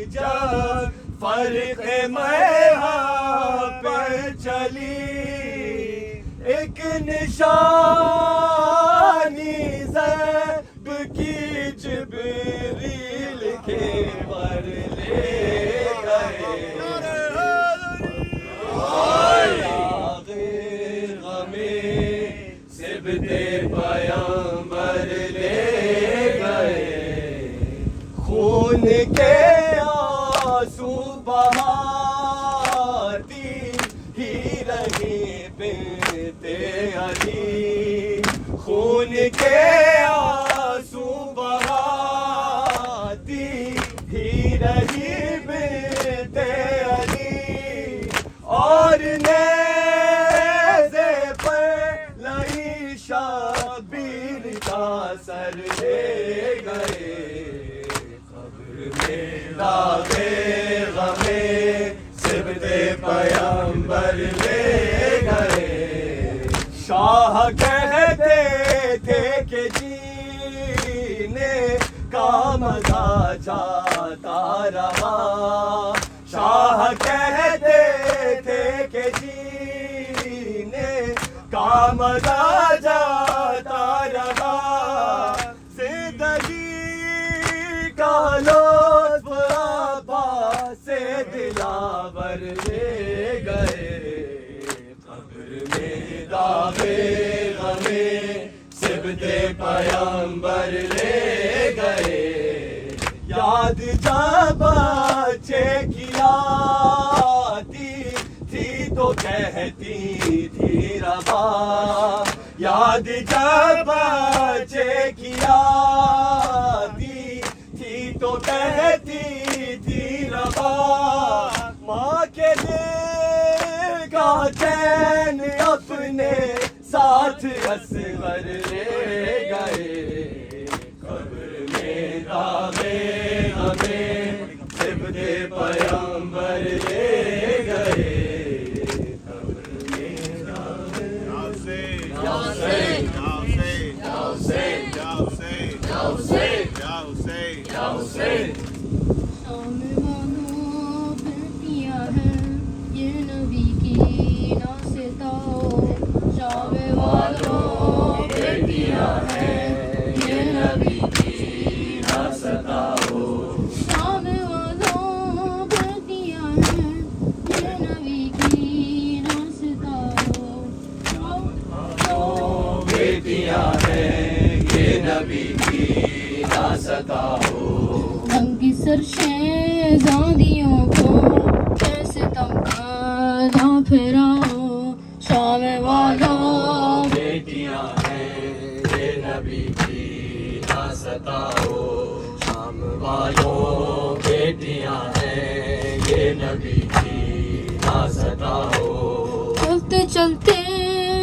جب فرق مرحب پر چلی ایک نشانی زیب کی جبریل کے ور لے گئے سبتے پیمبر لے گئے خون کے آنسو بہاتی ہی رہی بنت ان کے آنسو بہاتی ہی رہی بنت علی اور نیزے پر لئی شبیر کا سر لے گئے قبر میں داغے غمے سبت پیمبر لے گئے شاہ کہتے تھے کہ جینے کا مزہ جاتا رہا شاہ کہتے تھے کہ جینے کا مزہ جاتا رہا زندگی کا لطف عباس سے دلاور لے گئے قبر میں داغے غمے سبت پیمبر لے گئے یاد جب بچے کی آتی تھی تو کہتی تھی روا یاد جب بچے کی آتی تھی تو کہتی تھی روا ماں کے دل کا چین اپنے ساتھ اصغر لے گئے قبر میں داغے غمے سبت پیمبر لے گئے قبر میں داغے شام والوں بیٹیاں ہیں یہ نبی کی ناستاؤ شام والوں بیٹیاں ہیں یہ نبی کی ناستاؤ شام والوں بیٹیاں ہیں یہ نبی کی ناستاؤ بیٹیاں ہیں یہ نبی کی ناستاؤ رنگ سر شہزادیوں کو کیسے تم نہ پھراؤ شام والوں بیٹیاں ہیں یہ نبی کی ناستاؤ شام والوں بیٹیاں ہیں یہ نبی کی ناستاؤ چلتے چلتے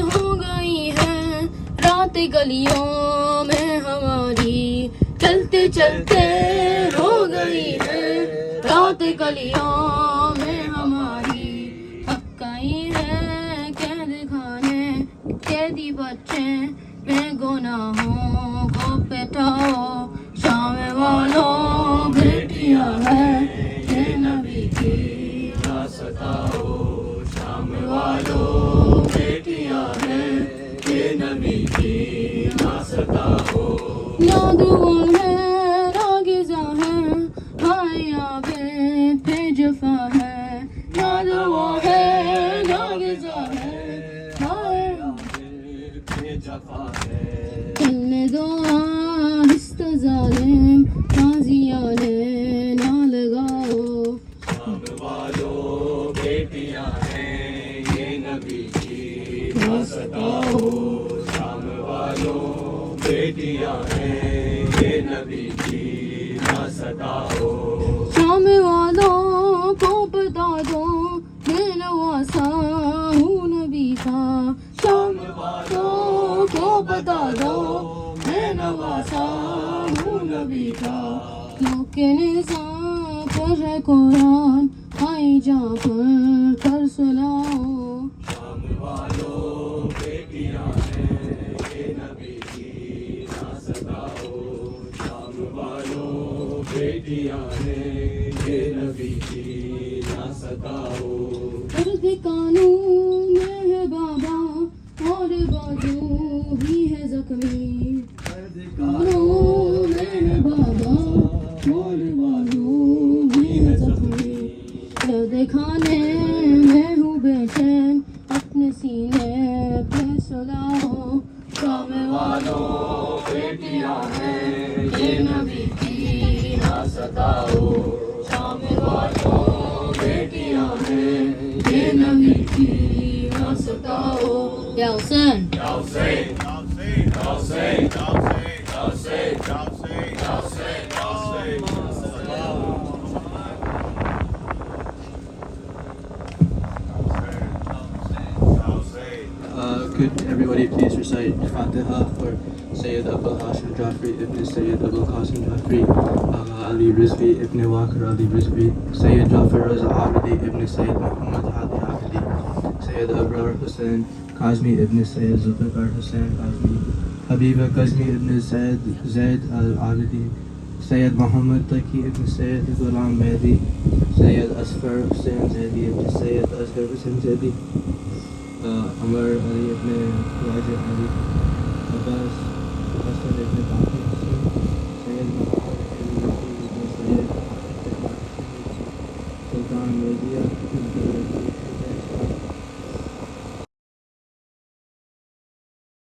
ہو گئی ہے رات گلیوں میں ہماری چلتے چلتے ہو گئی ہے رات گلیوں میں ہماری پکائی ہے قید خانے قیدی بچے میں گناہوں کو پٹاؤ شام والوں بیٹیاں ہیں یہ نبی کی ناستاؤ شام والوں بیٹیاں ہیں یہ نبی کی ناستاؤ یاد وہ ہے راگزاں ہے آیا پہ جفا ہے یاد وہ ہے راگزاں ہے آیا جفا ہے ان میں دو آہست ظالم تازیانے نہ لگاؤ شام والوں بیٹیاں ہیں یہ نبی کی ناستاؤ شام والوں بیٹیاں ہیں یہ نبی کی ناستاؤ شام والوں کو بتا دو میں نواسا ہوں نبی کا شام والوں کو بتا دو میں نواسا ہوں نبی کا کیونکہ نظام پر ہے قرآن آئی جا کر سناؤ شام والوں بیٹیاں ہیں یہ نبی کی ناستاؤ شام والوں بیٹیاں ہیں یہ نبی کی ناستاؤ درد قانون میں ہے بابا اور بازو بھی ہے زخمی قانون میں ہے بابا اور بازو بھی ہے زخمی درد کھانے میں ہوں بیچین اپنے سینے پہ سلاؤ شام والوں بیٹیاں ہیں یہ نبی کی ناستاؤ شام والوں بیٹیاں ہیں یہ نبی کی ناستاؤ یا حسین یا حسین یا حسین Jafar, Sayyid Abul Hashim Jafri ibn Sayyid Abul Qasim Jafri, Agha Ali Rizvi ibn Waqar Ali Rizvi, Sayyid Jafar Raza Abidi ibn Sayyid Muhammad Hadi Abidi, Sayyid Abrar Hussain Kazmi ibn Sayyid Zulfikar Hussain Kazmi, Habiba Kazmi ibn Sayyid Zaid al-Abidi, Sayyid Muhammad Taqi ibn Sayyid Ghulam Mehdi, Sayyid Asfar Hussain Zaidi ibn Sayyid Asghar Hussain Zaidi, Amar Ali ibn Wajid Ali, Abbas Hassan ibn Baqi